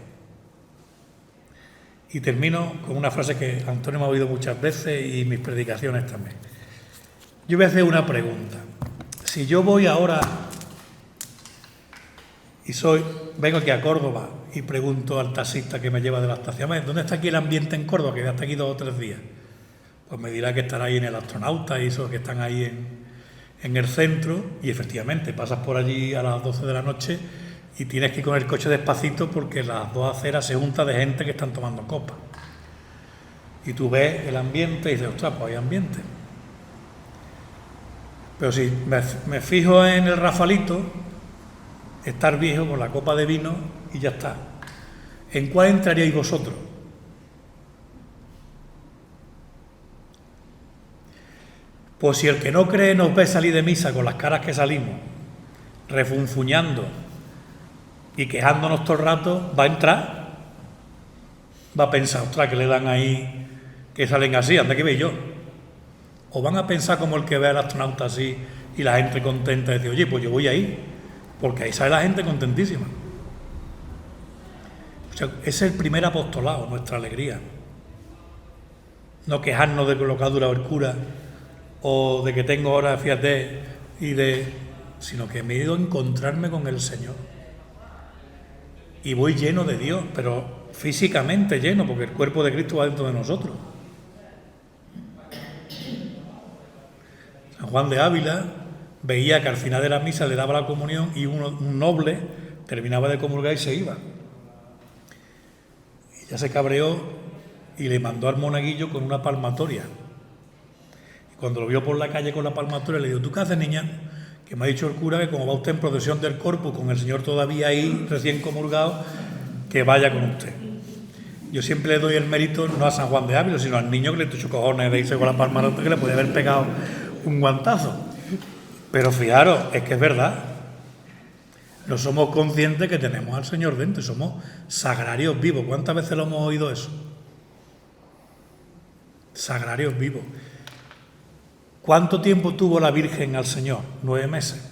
Y termino con una frase que Antonio me ha oído muchas veces y mis predicaciones también. Yo voy a hacer una pregunta. Si yo voy ahora y vengo aquí a Córdoba y pregunto al taxista que me lleva de la estación, ¿dónde está aquí el ambiente en Córdoba? Que hasta aquí 2 o 3 días. Pues me dirá que estará ahí en el Astronauta y esos que están ahí en el centro, y efectivamente pasas por allí a las 12 de la noche y tienes que ir con el coche despacito porque las 2 aceras se juntan de gente que están tomando copas. Y tú ves el ambiente y dices, ostras, pues hay ambiente. Pero si me fijo en el Rafalito, estar viejo con la copa de vino y ya está. ¿En cuál entraríais vosotros? Pues si el que no cree nos ve salir de misa con las caras que salimos, refunfuñando y quejándonos todo el rato, va a entrar, va a pensar, ostras, que le dan ahí, que salen así, anda que ve yo. O van a pensar como el que ve al astronauta así y la gente contenta y dice, oye, pues yo voy ahí, porque ahí sale la gente contentísima. O sea, ese es el primer apostolado, nuestra alegría. No quejarnos de lo que ha durado el cura, o de que tengo ahora, fíjate, sino que me he ido a encontrarme con el Señor. Y voy lleno de Dios, pero físicamente lleno, porque el cuerpo de Cristo va dentro de nosotros. San Juan de Ávila veía que al final de la misa le daba la comunión y un noble terminaba de comulgar y se iba. Y ya se cabreó y le mandó al monaguillo con una palmatoria. Cuando lo vio por la calle con la palmatoria, le dijo, ¿tú qué haces, niña? Que me ha dicho el cura que como va usted en procesión del Corpus, con el Señor todavía ahí, recién comulgado, que vaya con usted. Yo siempre le doy el mérito, no a San Juan de Ávila, sino al niño que le tuchó cojones de irse con la palmatoria, que le podía haber pegado un guantazo. Pero fijaros, es que es verdad. No somos conscientes que tenemos al Señor dentro y somos sagrarios vivos. ¿Cuántas veces lo hemos oído eso? Sagrarios vivos. ¿Cuánto tiempo tuvo la Virgen al Señor? 9 meses.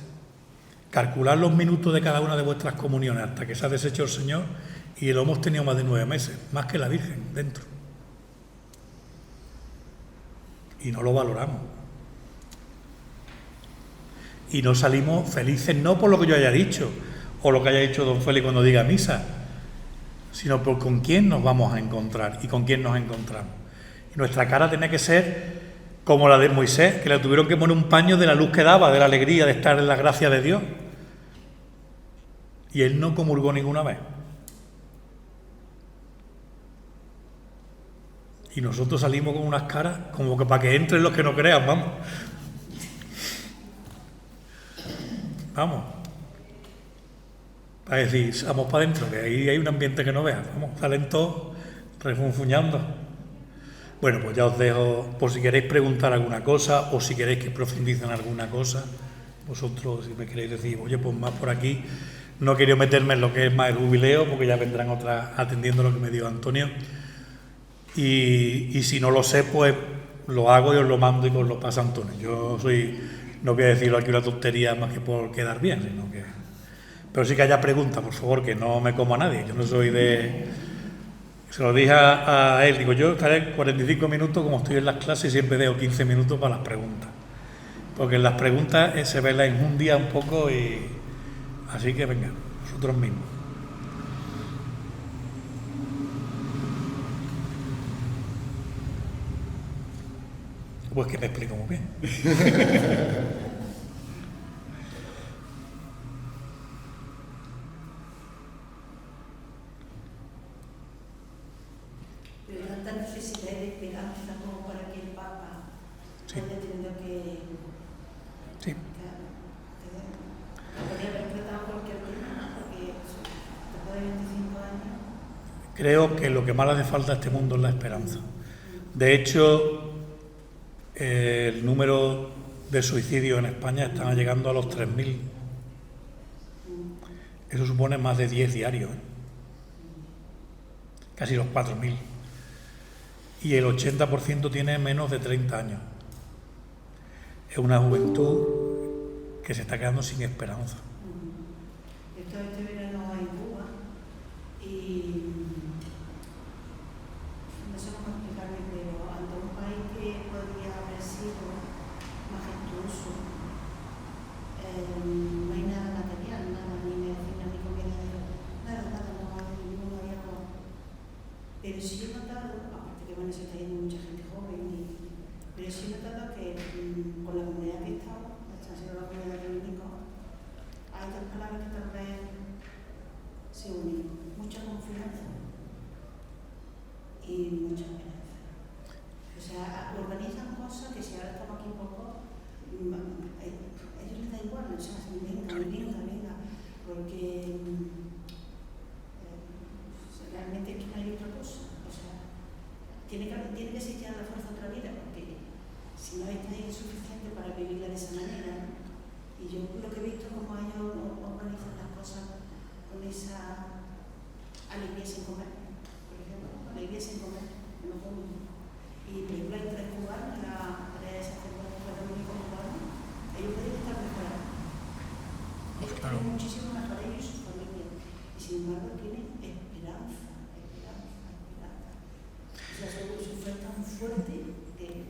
Calculad los minutos de cada una de vuestras comuniones hasta que se ha deshecho el Señor y lo hemos tenido más de 9 meses, más que la Virgen dentro. Y no lo valoramos. Y no salimos felices, no por lo que yo haya dicho o lo que haya dicho don Félix cuando diga misa, sino por con quién nos vamos a encontrar y con quién nos encontramos. Y nuestra cara tiene que ser como la de Moisés, que le tuvieron que poner un paño de la luz que daba, de la alegría de estar en la gracia de Dios. Y él no comulgó ninguna vez. Y nosotros salimos con unas caras como que para que entren los que no crean, vamos. Vamos. Para decir, vamos para adentro, que ahí hay un ambiente que no veas. Vamos, salen todos refunfuñando. Bueno, pues ya os dejo, por si queréis preguntar alguna cosa o si queréis que profundice en alguna cosa, vosotros si me queréis decir, oye, pues más por aquí, no he querido meterme en lo que es más el jubileo, porque ya vendrán otras atendiendo lo que me dijo Antonio, y si no lo sé, pues lo hago y os lo mando y os lo pasa Antonio. No voy a decirlo aquí una tontería más que por quedar bien, sino que... Pero sí que haya preguntas, por favor, que no me como a nadie. Yo no soy de... Se lo dije a él, digo, yo estaré 45 minutos, como estoy en las clases, siempre dejo 15 minutos para las preguntas. Porque en las preguntas se ve la enjundia un poco y... Así que venga, vosotros mismos. Pues que me explico muy bien. Pero tanta necesidad de esperanza como para que el Papa Sí. haya tenido que... Sí. podría haber tratado cualquier tema, porque después de 25 años... Creo que lo que más le hace falta a este mundo es la esperanza. De hecho, el número de suicidios en España está llegando a los 3.000. Eso supone más de 10 diarios, casi los 4.000. Y el 80% tiene menos de 30 años. Es una juventud que se está quedando sin esperanza. Este verano en Cuba y no sé cómo explicarme, pero ante un país que podría haber sido majestuoso, no hay nada material, nada, ni medicina, ni comida, nada, no hay ningún gobierno. Pero sí he notado, aparte que bueno, se está yendo mucha gente joven, pero sí he notado que con la comunidad que he estado, ha sido la comunidad de Dominico, hay dos palabras que tal vez se unen: mucha confianza y mucha esperanza. O sea, organizan cosas que si ahora estamos aquí un poco, a ellos les da igual, o sea, venga, porque realmente aquí no hay otra cosa. O sea, tiene que existir la fuerza otra vida, porque si no esta es insuficiente para vivirla de esa manera. Y yo lo que he visto como ellos organizan las cosas con esa alegría sin comer, por ejemplo, alegría sin comer, no como. Y por ejemplo hay 3 cubanos, tres sacerdotes dominicos cubanos, ellos pueden estar mejor. Ellos Claro. tienen muchísimo mejor ellos y su familia, y sin embargo tienen esperanza. O sea, su fe es tan fuerte que...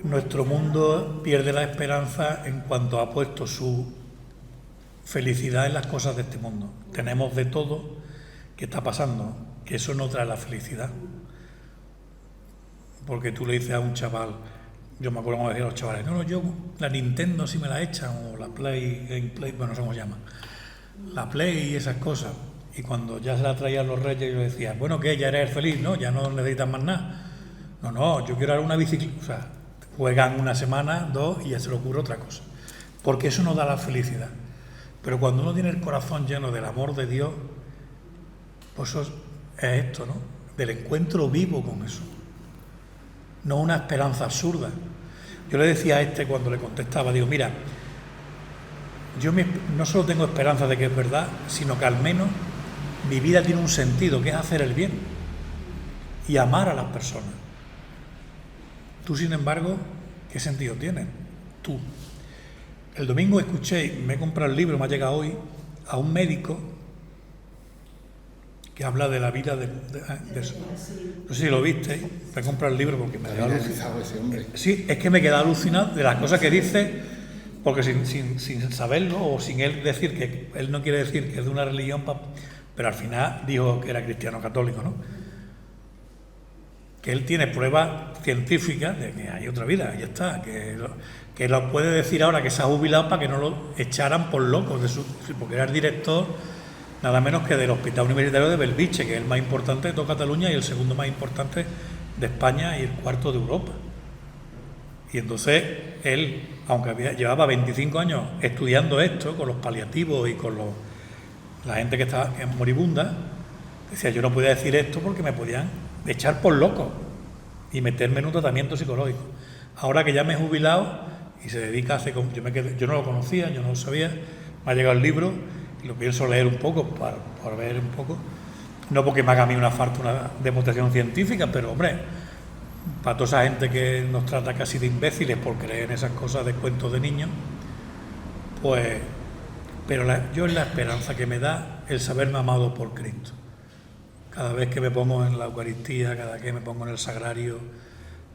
Nuestro mundo pierde la esperanza en cuanto ha puesto su felicidad en las cosas de este mundo. Tenemos de todo. ¿Qué está pasando? Que eso no trae la felicidad. Porque tú le dices a un chaval, yo me acuerdo cuando decía a los chavales, no, yo la Nintendo si me la echan, o la Play, bueno, no sé cómo se llama, la Play y esas cosas. Y cuando ya se la traían los reyes, yo decía, bueno, ¿qué? ¿Ya eres feliz? No, ya no necesitas más nada. No, yo quiero una bicicleta. O sea, juegan una semana, 2 y ya se le ocurre otra cosa. Porque eso nos da la felicidad. Pero cuando uno tiene el corazón lleno del amor de Dios, pues eso es esto, ¿no? Del encuentro vivo con eso. No una esperanza absurda. Yo le decía a este cuando le contestaba, digo, mira, yo no solo tengo esperanza de que es verdad, sino que al menos mi vida tiene un sentido, que es hacer el bien y amar a las personas. Tú, sin embargo, ¿qué sentido tienes? Tú. El domingo escuché, me he comprado el libro, me ha llegado hoy, a un médico que habla de la vida de eso. No sé si lo viste, me he comprado el libro porque me ha llegado alucinado. Sí, es que me he quedado alucinado de las cosas que dice, porque sin saberlo o sin él decir que él no quiere decir que es de una religión, pero al final dijo que era cristiano católico, ¿no? Que él tiene pruebas científicas de que hay otra vida, ya está, que lo puede decir ahora que se ha jubilado para que no lo echaran por loco, porque era el director nada menos que del Hospital Universitario de Belviche, que es el más importante de toda Cataluña y el segundo más importante de España y el cuarto de Europa. Y entonces él, aunque llevaba 25 años estudiando esto, con los paliativos y con la gente que estaba moribunda, decía, yo no podía decir esto porque me podían echar por loco y meterme en un tratamiento psicológico. Ahora que ya me he jubilado y se dedica a hacer... Yo no lo conocía, yo no lo sabía, me ha llegado el libro y lo pienso leer un poco, para ver un poco, no porque me haga a mí una demostración científica, pero hombre, para toda esa gente que nos trata casi de imbéciles por creer en esas cosas de cuentos de niños, pues Pero yo es la esperanza que me da el saberme amado por Cristo. Cada vez que me pongo en la Eucaristía, cada vez que me pongo en el Sagrario,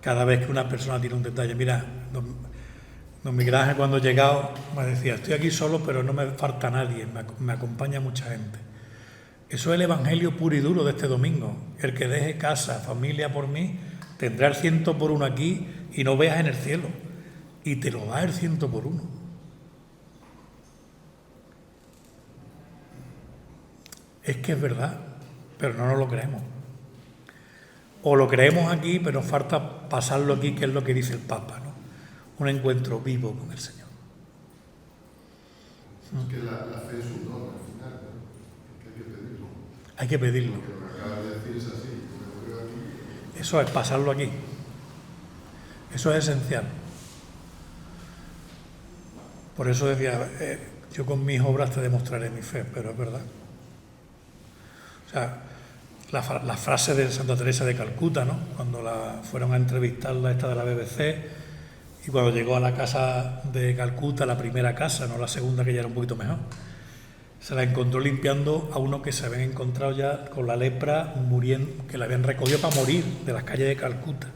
cada vez que una persona tiene un detalle. Mira, don Miguel Ángel, cuando he llegado me decía, estoy aquí solo pero no me falta nadie, me acompaña mucha gente. Eso es el evangelio puro y duro de este domingo. El que deje casa, familia por mí, tendrá el 100 por 1 aquí y no veas en el cielo. Y te lo da el 100 por 1. Es que es verdad, pero no nos lo creemos. O lo creemos aquí, pero nos falta pasarlo aquí, que es lo que dice el Papa, ¿no? Un encuentro vivo con el Señor. Es que la fe es un don al final, ¿no? Es que hay que pedirlo. Hay que pedirlo. Lo que me acabas de decir es así, lo que veo aquí. Eso es pasarlo aquí. Eso es esencial. Por eso decía, yo con mis obras te demostraré mi fe, pero es verdad. O sea, la frase de Santa Teresa de Calcuta, ¿no? Cuando fueron a entrevistarla esta de la BBC, y cuando llegó a la casa de Calcuta, la primera casa, no la segunda, que ya era un poquito mejor, se la encontró limpiando a uno que se habían encontrado ya con la lepra muriendo, que la habían recogido para morir de las calles de Calcuta.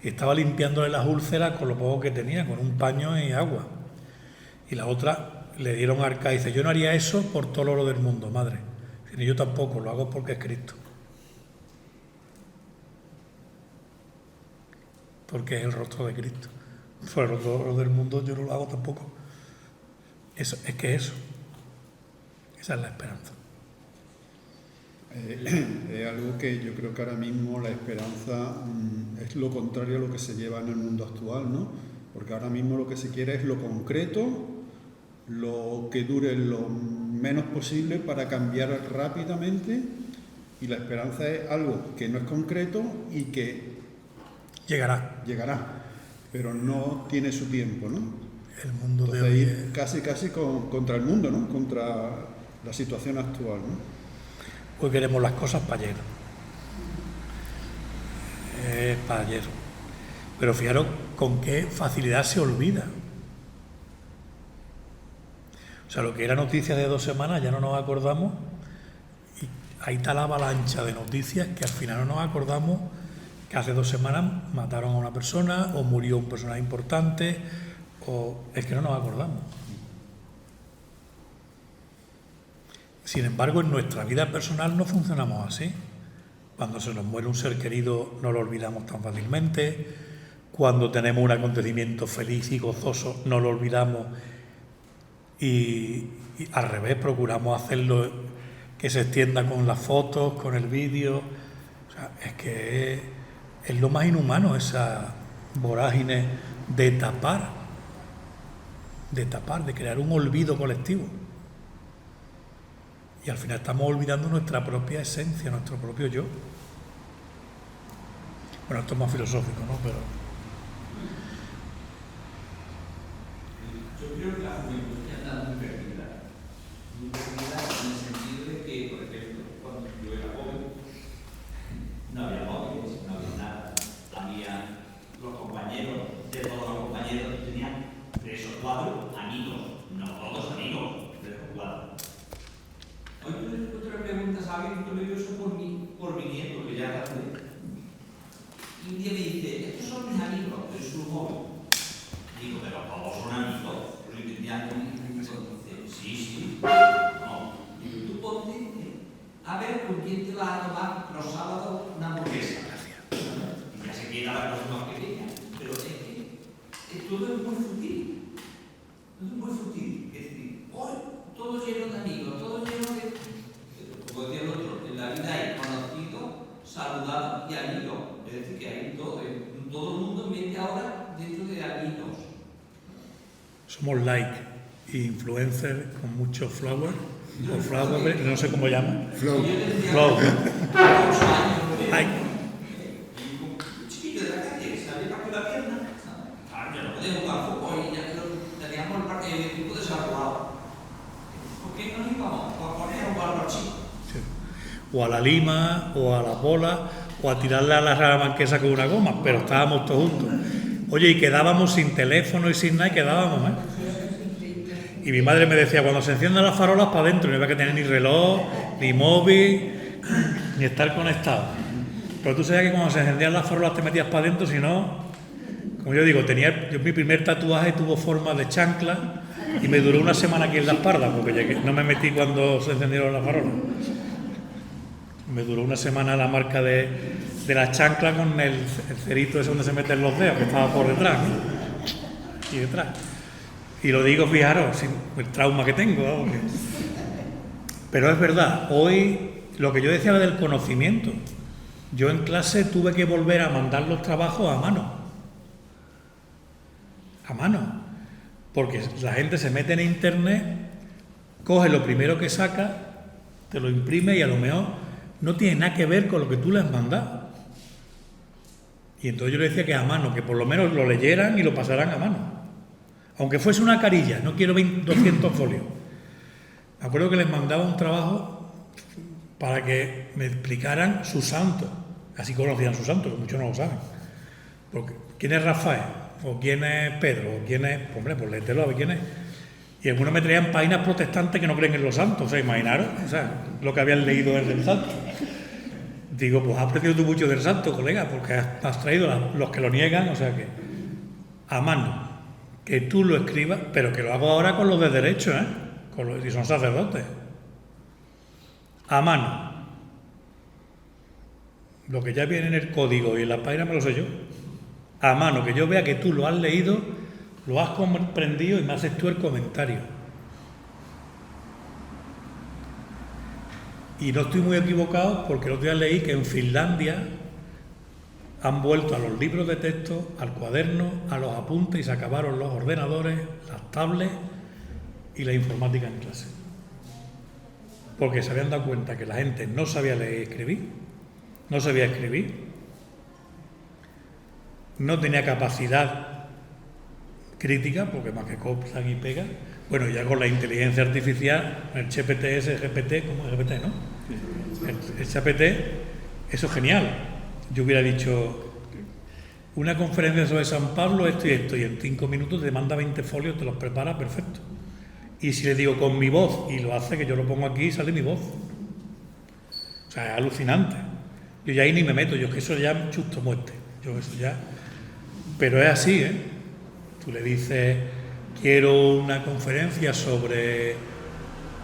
Y estaba limpiándole las úlceras con lo poco que tenía, con un paño y agua. Y la otra le dieron arca y dice, yo no haría eso por todo el oro del mundo, madre. Ni yo tampoco, lo hago porque es Cristo. Porque es el rostro de Cristo. Por el rostro del mundo yo no lo hago tampoco. Eso, es que eso. Esa es la esperanza. Es algo que yo creo que ahora mismo la esperanza es lo contrario a lo que se lleva en el mundo actual, ¿no? Porque ahora mismo lo que se quiere es lo concreto, lo que dure lo menos posible para cambiar rápidamente, y la esperanza es algo que no es concreto y que llegará, pero no tiene su tiempo, ¿no? El mundo Entonces, de hoy ir casi contra el mundo, ¿no? Contra la situación actual, ¿no? Hoy queremos las cosas para ayer. Para ayer. Pero fijaros con qué facilidad se olvida. O sea, lo que era noticia de 2 semanas ya no nos acordamos, y ahí está la avalancha de noticias que al final no nos acordamos que hace 2 semanas mataron a una persona o murió un personaje importante, o es que no nos acordamos. Sin embargo, en nuestra vida personal no funcionamos así. Cuando se nos muere un ser querido no lo olvidamos tan fácilmente. Cuando tenemos un acontecimiento feliz y gozoso no lo olvidamos, y al revés procuramos hacerlo que se extienda con las fotos, con el vídeo. O sea, es que es lo más inhumano, esa vorágine de tapar, de crear un olvido colectivo. Y al final estamos olvidando nuestra propia esencia, nuestro propio yo. Bueno, esto es más filosófico, ¿no? Pero yo creo que la juventud ya está muy perdida. Muy perdida en el sentido de que, por ejemplo, cuando yo era joven, no había móviles, no había nada. Había los compañeros, de todos los compañeros tenían 3 o 4 amigos, no todos amigos, 3 o 4. Hoy tú le preguntas a alguien, yo le digo eso por mi nieto, que ya está joven. Y un día me dice, estos son mis amigos, yo soy un joven. Digo, pero todos son amigos. Yo le entendía un dice, sí. No. Digo, tú ponte a ver con quién te vas a tomar los sábados una hamburguesa. Y ya se queda la cosa más pequeña. Pero es que todo es muy fútil. Todo es muy fútil. Es decir, hoy todo lleno de amigos, todo lleno de... Como decía el otro, en la vida hay conocidos, saludados y amigos. Es decir, que hay todo el mundo mete ahora dentro de amigos. somos like y influencers con mucho flower, o flower, no sé cómo llaman. Flow. Like. Un chiquillo de la calle, sale para la pierna. Claro, ya no podemos jugar fútbol y ya teníamos el parque de equipo desarrollado. ¿Por qué no nos íbamos a poner a jugar a los chicos? Sí. O a la lima, o a la bola, o a tirarle a la salamanquesa con una goma, pero estábamos todos juntos. Oye, y quedábamos sin teléfono y sin nada, y quedábamos, ¿eh? Y mi madre me decía, cuando se enciendan las farolas para adentro, no había que tener ni reloj, ni móvil, ni estar conectado. Pero tú sabías que cuando se encendían las farolas te metías para adentro, si no, como yo digo, mi primer tatuaje tuvo forma de chancla y me duró una semana aquí en la espalda, porque no me metí cuando se encendieron las farolas. Me duró una semana la marca de la chancla con el cerito ese donde se meten los dedos, que estaba por detrás, ¿no? Y detrás. Y lo digo, fijaros, el trauma que tengo. ¿No? Pero es verdad, hoy lo que yo decía era del conocimiento. Yo en clase tuve que volver a mandar los trabajos a mano. A mano. Porque la gente se mete en internet, coge lo primero que saca, te lo imprime y a lo mejor no tiene nada que ver con lo que tú le has mandado. Y entonces yo le decía que a mano, que por lo menos lo leyeran y lo pasaran a mano. Aunque fuese una carilla, no quiero 200 folios. Me acuerdo que les mandaba un trabajo para que me explicaran su santo. Así conocían su santo, que muchos no lo saben. Porque, ¿quién es Rafael? ¿O quién es Pedro? ¿O quién es...? Hombre, pues léetelo a ver quién es. Y algunos me traían páginas protestantes que no creen en los santos. O sea, imaginaros, lo que habían leído del santo. Digo, pues has aprendido tú mucho del santo, colega, porque has traído los que lo niegan, o sea que... A mano. Que tú lo escribas, pero que lo hago ahora con los de derecho, y son sacerdotes. A mano. Lo que ya viene en el código y en la página me lo sé yo. A mano, que yo vea que tú lo has leído, lo has comprendido y me haces tú el comentario. Y no estoy muy equivocado porque el otro día leí que en Finlandia han vuelto a los libros de texto, al cuaderno, a los apuntes y se acabaron los ordenadores, las tablets y la informática en clase. Porque se habían dado cuenta que la gente no sabía leer y escribir, no sabía escribir, no tenía capacidad crítica, porque más que copian y pegan. Bueno, ya con la inteligencia artificial, el GPT, ¿cómo es GPT, no? El GPT, eso es genial. Yo hubiera dicho, una conferencia sobre San Pablo, esto y en 5 minutos te manda 20 folios, te los prepara, perfecto. Y si le digo con mi voz, y lo hace, que yo lo pongo aquí y sale mi voz. O sea, es alucinante. Yo ya ahí ni me meto, yo es que eso ya chusto muerte. Yo eso ya... Pero es así, Tú le dices, quiero una conferencia sobre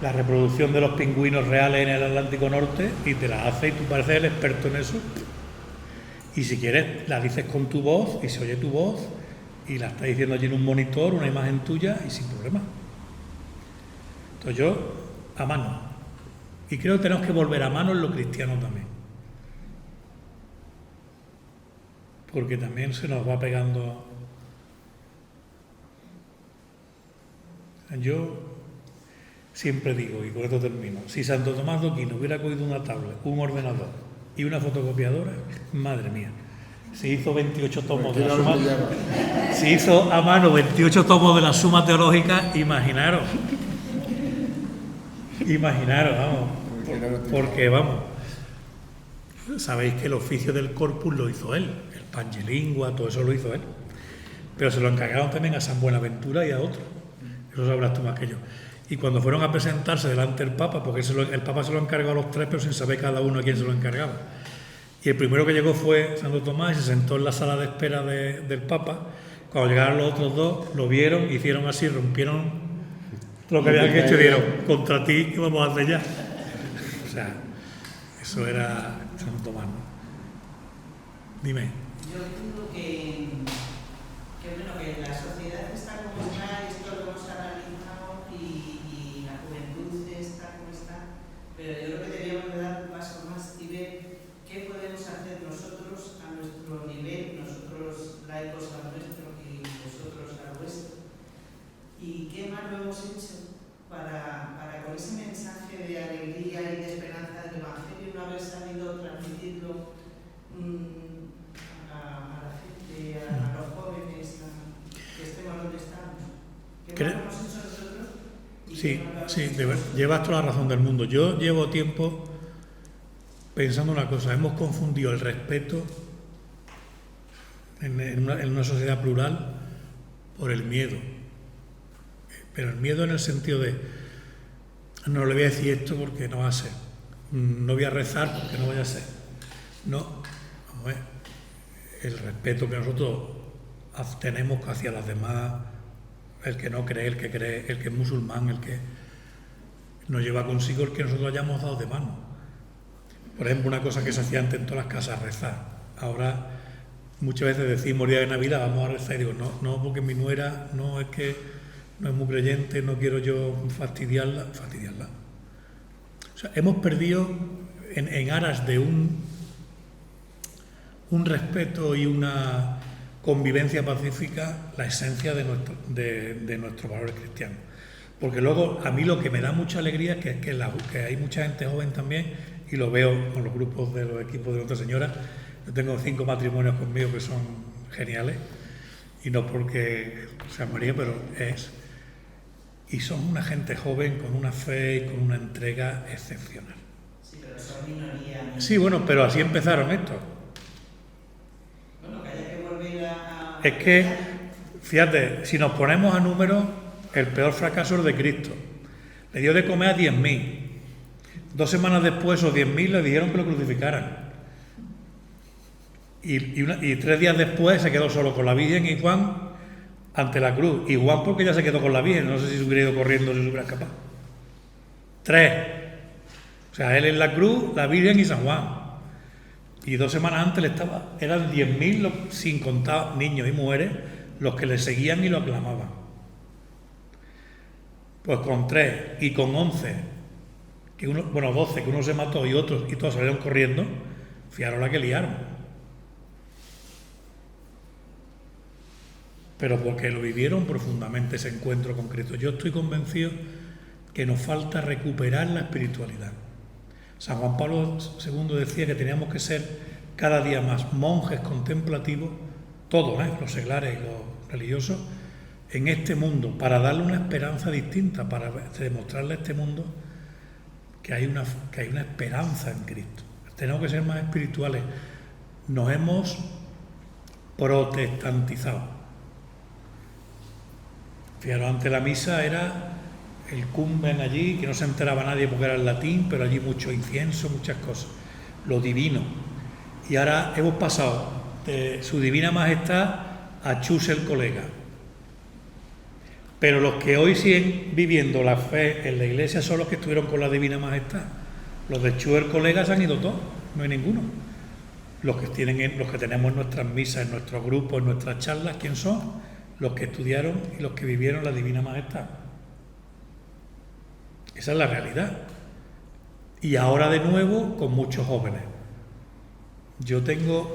la reproducción de los pingüinos reales en el Atlántico Norte, y te la hace y tú pareces el experto en eso. Y si quieres, la dices con tu voz y se oye tu voz y la estás diciendo allí en un monitor, una imagen tuya y sin problema. Entonces yo, a mano. Y creo que tenemos que volver a mano en lo cristiano también. Porque también se nos va pegando... Yo siempre digo, y con esto termino, si Santo Tomás de Aquino hubiera cogido una tablet, un ordenador y una fotocopiadora, madre mía, se hizo 28 tomos de la suma, se hizo a mano 28 tomos de la suma teológica, imaginaros, vamos, porque vamos, sabéis que el oficio del corpus lo hizo él, el Pangelingua, todo eso lo hizo él, pero se lo encargaron también a San Buenaventura y a otros, eso sabrás tú más que yo. Y cuando fueron a presentarse delante del Papa, porque el Papa se lo encargó a los tres, pero sin saber cada uno a quién se lo encargaba. Y el primero que llegó fue Santo Tomás y se sentó en la sala de espera del Papa. Cuando llegaron los otros dos, lo vieron, hicieron así, rompieron lo que habían hecho y dijeron, contra ti, ¿qué vamos a hacer ya? O sea, eso era Santo Tomás, ¿no? Dime. Yo digo que bueno, que la sociedad está como está, esto lo hemos analizado y la juventud está como está, pero yo creo que deberíamos de dar un paso más y ver qué podemos hacer nosotros a nuestro nivel, nosotros laicos a nuestro y vosotros a vuestro, y qué más lo hemos hecho para con ese mensaje de alegría y de esperanza del Evangelio no haber sabido transmitirlo a la gente, a los jóvenes, que estemos donde estamos. ¿Qué más hemos hecho nosotros? Sí, llevas toda la razón del mundo. Yo llevo tiempo pensando una cosa, hemos confundido el respeto en una sociedad plural por el miedo. Pero el miedo en el sentido de no le voy a decir esto porque no va a ser, no voy a rezar porque no voy a ser. No, vamos a ver, el respeto que nosotros tenemos hacia los demás, el que no cree, el que cree, el que es musulmán, el que nos lleva consigo el que nosotros hayamos dado de mano. Por ejemplo, una cosa que se hacía antes en todas las casas, rezar. Ahora muchas veces decimos día de Navidad, vamos a rezar, y digo, no, porque mi nuera no es que no es muy creyente, no quiero yo fastidiarla. O sea, hemos perdido en aras de un respeto y una convivencia pacífica la esencia de nuestros valores cristianos. Porque luego a mí lo que me da mucha alegría es que hay mucha gente joven también, y lo veo con los grupos de los equipos de Nuestra Señora. Yo tengo 5 matrimonios conmigo que son geniales, y no porque sea María, pero es. Y son una gente joven con una fe y con una entrega excepcional. Sí, pero son minoría. Sí, bueno, pero así empezaron estos. Bueno, que haya que volver a... Es que, fíjate, si nos ponemos a números, el peor fracaso es el de Cristo. Le dio de comer a 10.000. 2 semanas después, esos 10.000 le dijeron que lo crucificaran. Y 3 días después se quedó solo con la Virgen y Juan ante la cruz. Y Juan porque ya se quedó con la Virgen, no sé si se hubiera ido corriendo, si se hubiera escapado. 3. O sea, él en la cruz, la Virgen y San Juan. Y 2 semanas antes eran 10.000, sin contar niños y mujeres, los que le seguían y lo aclamaban. Pues con 3 y con 11, 12, que uno se mató y todos salieron corriendo, fijaros la que liaron. Pero porque lo vivieron profundamente ese encuentro con Cristo. Yo estoy convencido que nos falta recuperar la espiritualidad. San Juan Pablo II decía que teníamos que ser cada día más monjes contemplativos, todos, los seglares y los religiosos, en este mundo, para darle una esperanza distinta, para demostrarle a este mundo que hay una esperanza en Cristo. Tenemos que ser más espirituales. Nos hemos protestantizado. Fijaros, antes la misa era el cumben allí, que no se enteraba nadie porque era en latín, pero allí mucho incienso, muchas cosas, lo divino. Y ahora hemos pasado de su divina majestad a chus el colega. Pero los que hoy siguen viviendo la fe en la iglesia son los que estuvieron con la divina majestad. Los de chus el colega se han ido todos, no hay ninguno. Los que tenemos en nuestras misas, en nuestros grupos, en nuestras charlas, ¿quién son? Los que estudiaron y los que vivieron la divina majestad. Esa es la realidad. Y ahora de nuevo con muchos jóvenes.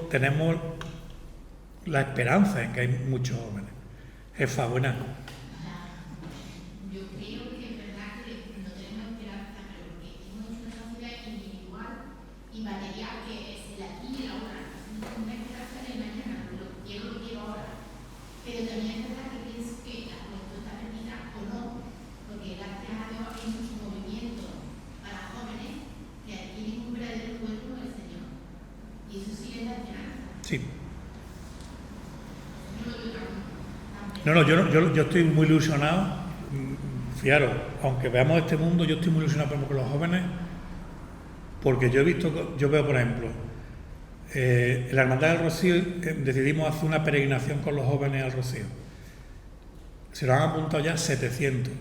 Tenemos la esperanza en que hay muchos jóvenes. Jefa, buena. Yo creo que es verdad que no tenemos esperanza, pero porque hemos hecho una sociedad individual y material que es el aquí y el ahora. Una esperanza de mañana, lo quiero ahora. Pero también es verdad que pienso que la juventud está perdida o no, porque gracias a Dios hay mucho movimiento para jóvenes que adquieren un verdadero encuentro con el Señor. Y eso sí es la esperanza. Sí. Yo lo veo No, yo estoy muy ilusionado. Fijaros, aunque veamos este mundo, yo estoy muy ilusionado por ejemplo, con los jóvenes, porque yo veo, por ejemplo, en la Hermandad del Rocío decidimos hacer una peregrinación con los jóvenes al Rocío. Se lo han apuntado ya 700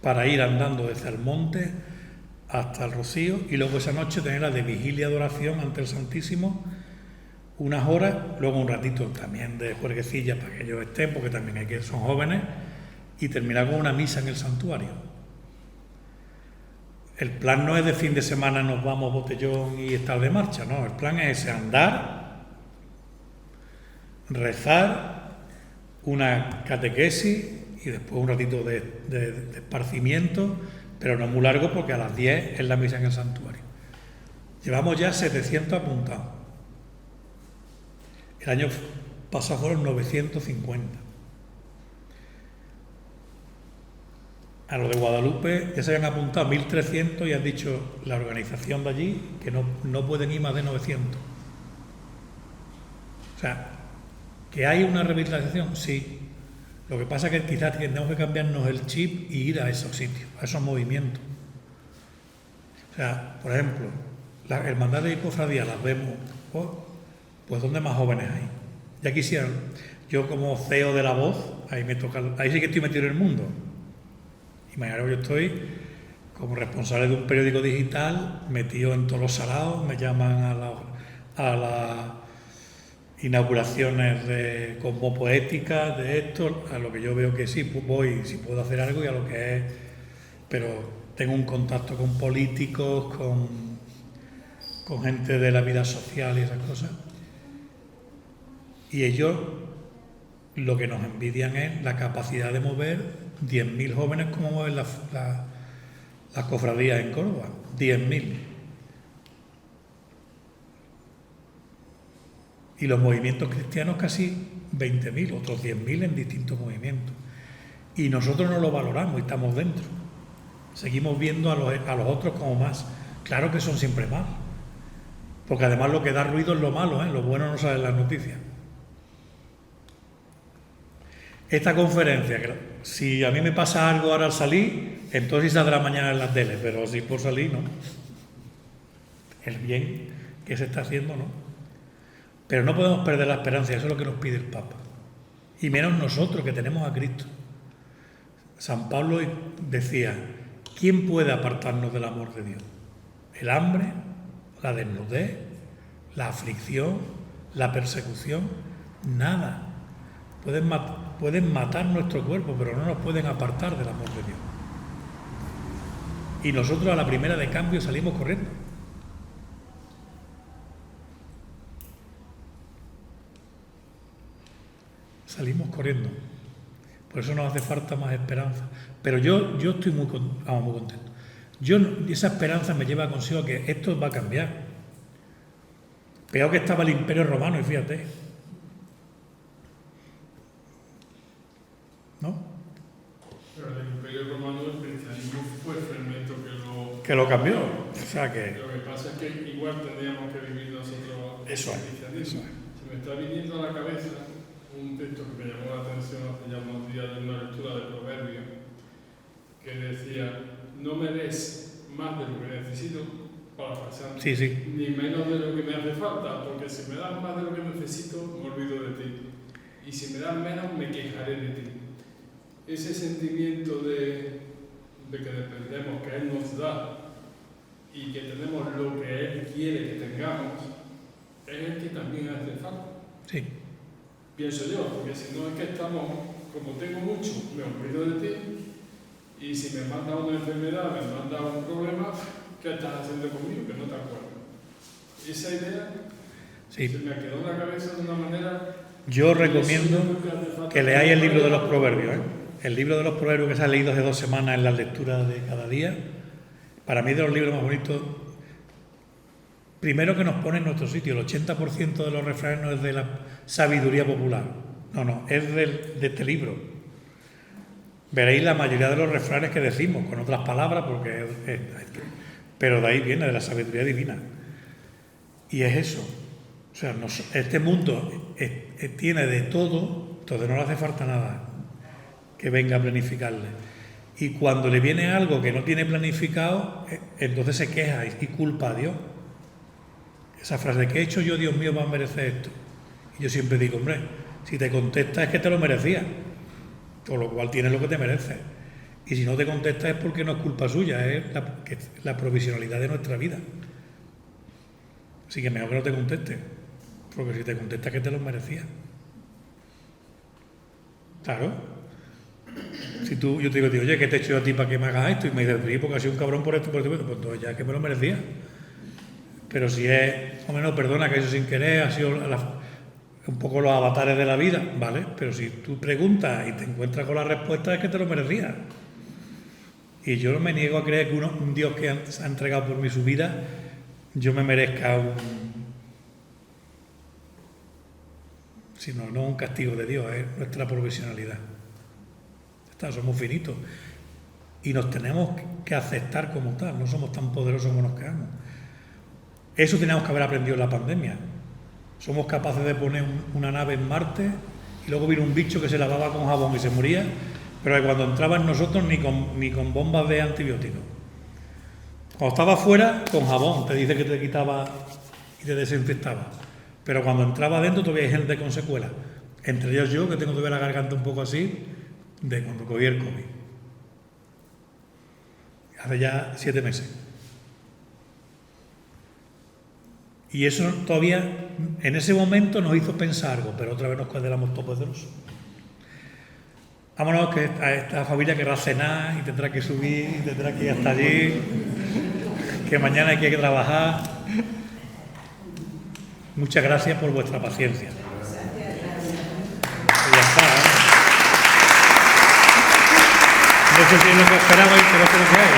para ir andando desde el monte hasta el Rocío y luego esa noche tener la de vigilia de oración ante el Santísimo, unas horas, luego un ratito también de juerguecilla para que ellos estén, porque también son jóvenes, y terminar con una misa en el santuario. El plan no es de fin de semana nos vamos botellón y estar de marcha, no, el plan es ese, andar, rezar, una catequesis y después un ratito de esparcimiento, pero no muy largo porque a las 10 es la misa en el santuario. Llevamos ya 700 apuntados. El año pasado fueron 950. A lo de Guadalupe ya se habían apuntado 1.300 y han dicho la organización de allí que no pueden ir más de 900. O sea, ¿que hay una revitalización? Sí. Lo que pasa es que quizás tenemos que cambiarnos el chip y ir a esos sitios, a esos movimientos. O sea, por ejemplo, las hermandades y cofradías las vemos, pues ¿dónde más jóvenes hay? Ya quisieran, yo como CEO de La Voz, ahí sí que estoy metido en el mundo. Imaginaros, yo estoy como responsable de un periódico digital, metido en todos los salados, me llaman a las inauguraciones como poéticas de esto, a lo que yo veo que sí, pues voy, si puedo hacer algo, y a lo que es, pero tengo un contacto con políticos, con gente de la vida social y esas cosas, y ellos lo que nos envidian es la capacidad de mover 10.000 jóvenes como mueven las cofradías en Córdoba, 10.000. Y los movimientos cristianos casi 20.000, otros 10.000 en distintos movimientos. Y nosotros no lo valoramos y estamos dentro. Seguimos viendo a los otros como más. Claro que son siempre más. Porque además lo que da ruido es lo malo, ¿eh? Lo bueno no sale en las noticias. Esta conferencia, si a mí me pasa algo ahora al salir, entonces saldrá mañana en la tele, pero si por salir, no. El bien que se está haciendo, no. Pero no podemos perder la esperanza, eso es lo que nos pide el Papa. Y menos nosotros, que tenemos a Cristo. San Pablo decía, ¿quién puede apartarnos del amor de Dios? El hambre, la desnudez, la aflicción, la persecución, nada. Pueden matar nuestro cuerpo, pero no nos pueden apartar del amor de Dios. Y nosotros a la primera de cambio salimos corriendo. Salimos corriendo. Por eso nos hace falta más esperanza. Pero yo estoy muy contento. Esa esperanza me lleva consigo que esto va a cambiar. Peor que estaba el Imperio Romano, y fíjate. ¿No? Pero el Imperio Romano, el cristianismo fue el fermento que lo cambió. O sea que... Lo que pasa es que igual tendríamos que vivir nosotros eso el cristianismo. Se me está viniendo a la cabeza un texto que me llamó la atención hace ya unos días de una lectura de Proverbios, que decía, no me des más de lo que necesito para pasar, ni menos de lo que me hace falta, porque si me das más de lo que necesito, me olvido de ti, y si me das menos, me quejaré de ti. Ese sentimiento de que dependemos, que Él nos da, y que tenemos lo que Él quiere que tengamos, es el que también hace falta. Sí. Pienso yo, porque si no es que estamos, como tengo mucho, me olvido de ti, y si me manda una enfermedad, me manda un problema, ¿qué estás haciendo conmigo? Que no te acuerdas. Esa idea se me quedó en la cabeza de una manera... Yo recomiendo que leáis el libro de los Proverbios, ¿eh? El libro de los Proverbios que se ha leído hace 2 semanas en las lecturas de cada día, para mí es de los libros más bonitos. Primero que nos pone en nuestro sitio, el 80% de los refranes no es de la sabiduría popular, no, es de este libro. Veréis la mayoría de los refranes que decimos, con otras palabras, pero de ahí viene, de la sabiduría divina. Y es eso. O sea, este mundo tiene de todo, entonces no le hace falta nada que venga a planificarle. Y cuando le viene algo que no tiene planificado, entonces se queja y culpa a Dios. Esa frase, ¿qué he hecho yo, Dios mío, para merecer esto? Y yo siempre digo, hombre, si te contesta es que te lo merecías, con lo cual tienes lo que te mereces. Y si no te contesta es porque no es culpa suya, es la provisionalidad de nuestra vida. Así que mejor que no te conteste, porque si te contesta es que te lo merecías. Claro. Si yo te digo, oye, ¿qué te he hecho yo a ti para que me hagas esto? Y me dices, sí, porque has sido un cabrón por esto, pues entonces ya es que me lo merecía. Pero si es, o menos, perdona que eso sin querer ha sido un poco los avatares de la vida, ¿vale? Pero si tú preguntas y te encuentras con la respuesta es que te lo merecías. Y yo no me niego a creer que un Dios que ha entregado por mí su vida, yo me merezca sino no un castigo de Dios, es nuestra provisionalidad. Somos finitos y nos tenemos que aceptar como tal, no somos tan poderosos como nos creamos. Eso teníamos que haber aprendido en la pandemia. Somos capaces de poner una nave en Marte y luego vino un bicho que se lavaba con jabón y se moría, pero que cuando entraba en nosotros ni con bombas de antibióticos. Cuando estaba fuera, con jabón, te dice que te quitaba y te desinfectaba. Pero cuando entraba adentro todavía hay gente con secuelas. Entre ellos yo, que tengo todavía la garganta un poco así, de cuando cogí el COVID. Hace ya 7 meses. Y eso todavía, en ese momento nos hizo pensar algo, pero otra vez nos quedamos topoderosos. Vámonos, que esta familia querrá cenar y tendrá que subir, y tendrá que ir hasta allí, que mañana hay que trabajar. Muchas gracias por vuestra paciencia. Ya está, ¿eh? No sé si es lo que esperabais, pero es lo que hay.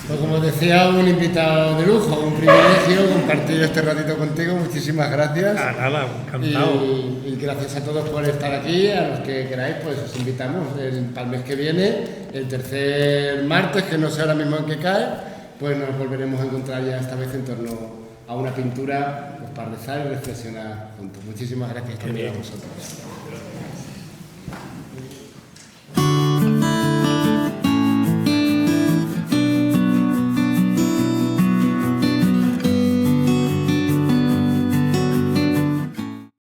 Pues como decía, un invitado de lujo, un privilegio compartir este ratito contigo. Muchísimas gracias. Nada, encantado. Y gracias a todos por estar aquí. A los que queráis, pues os invitamos para el mes que viene, el tercer martes, que no sé ahora mismo en qué cae, pues nos volveremos a encontrar ya esta vez en torno a una pintura, pues para rezar y reflexionar juntos. Muchísimas gracias también a vosotros.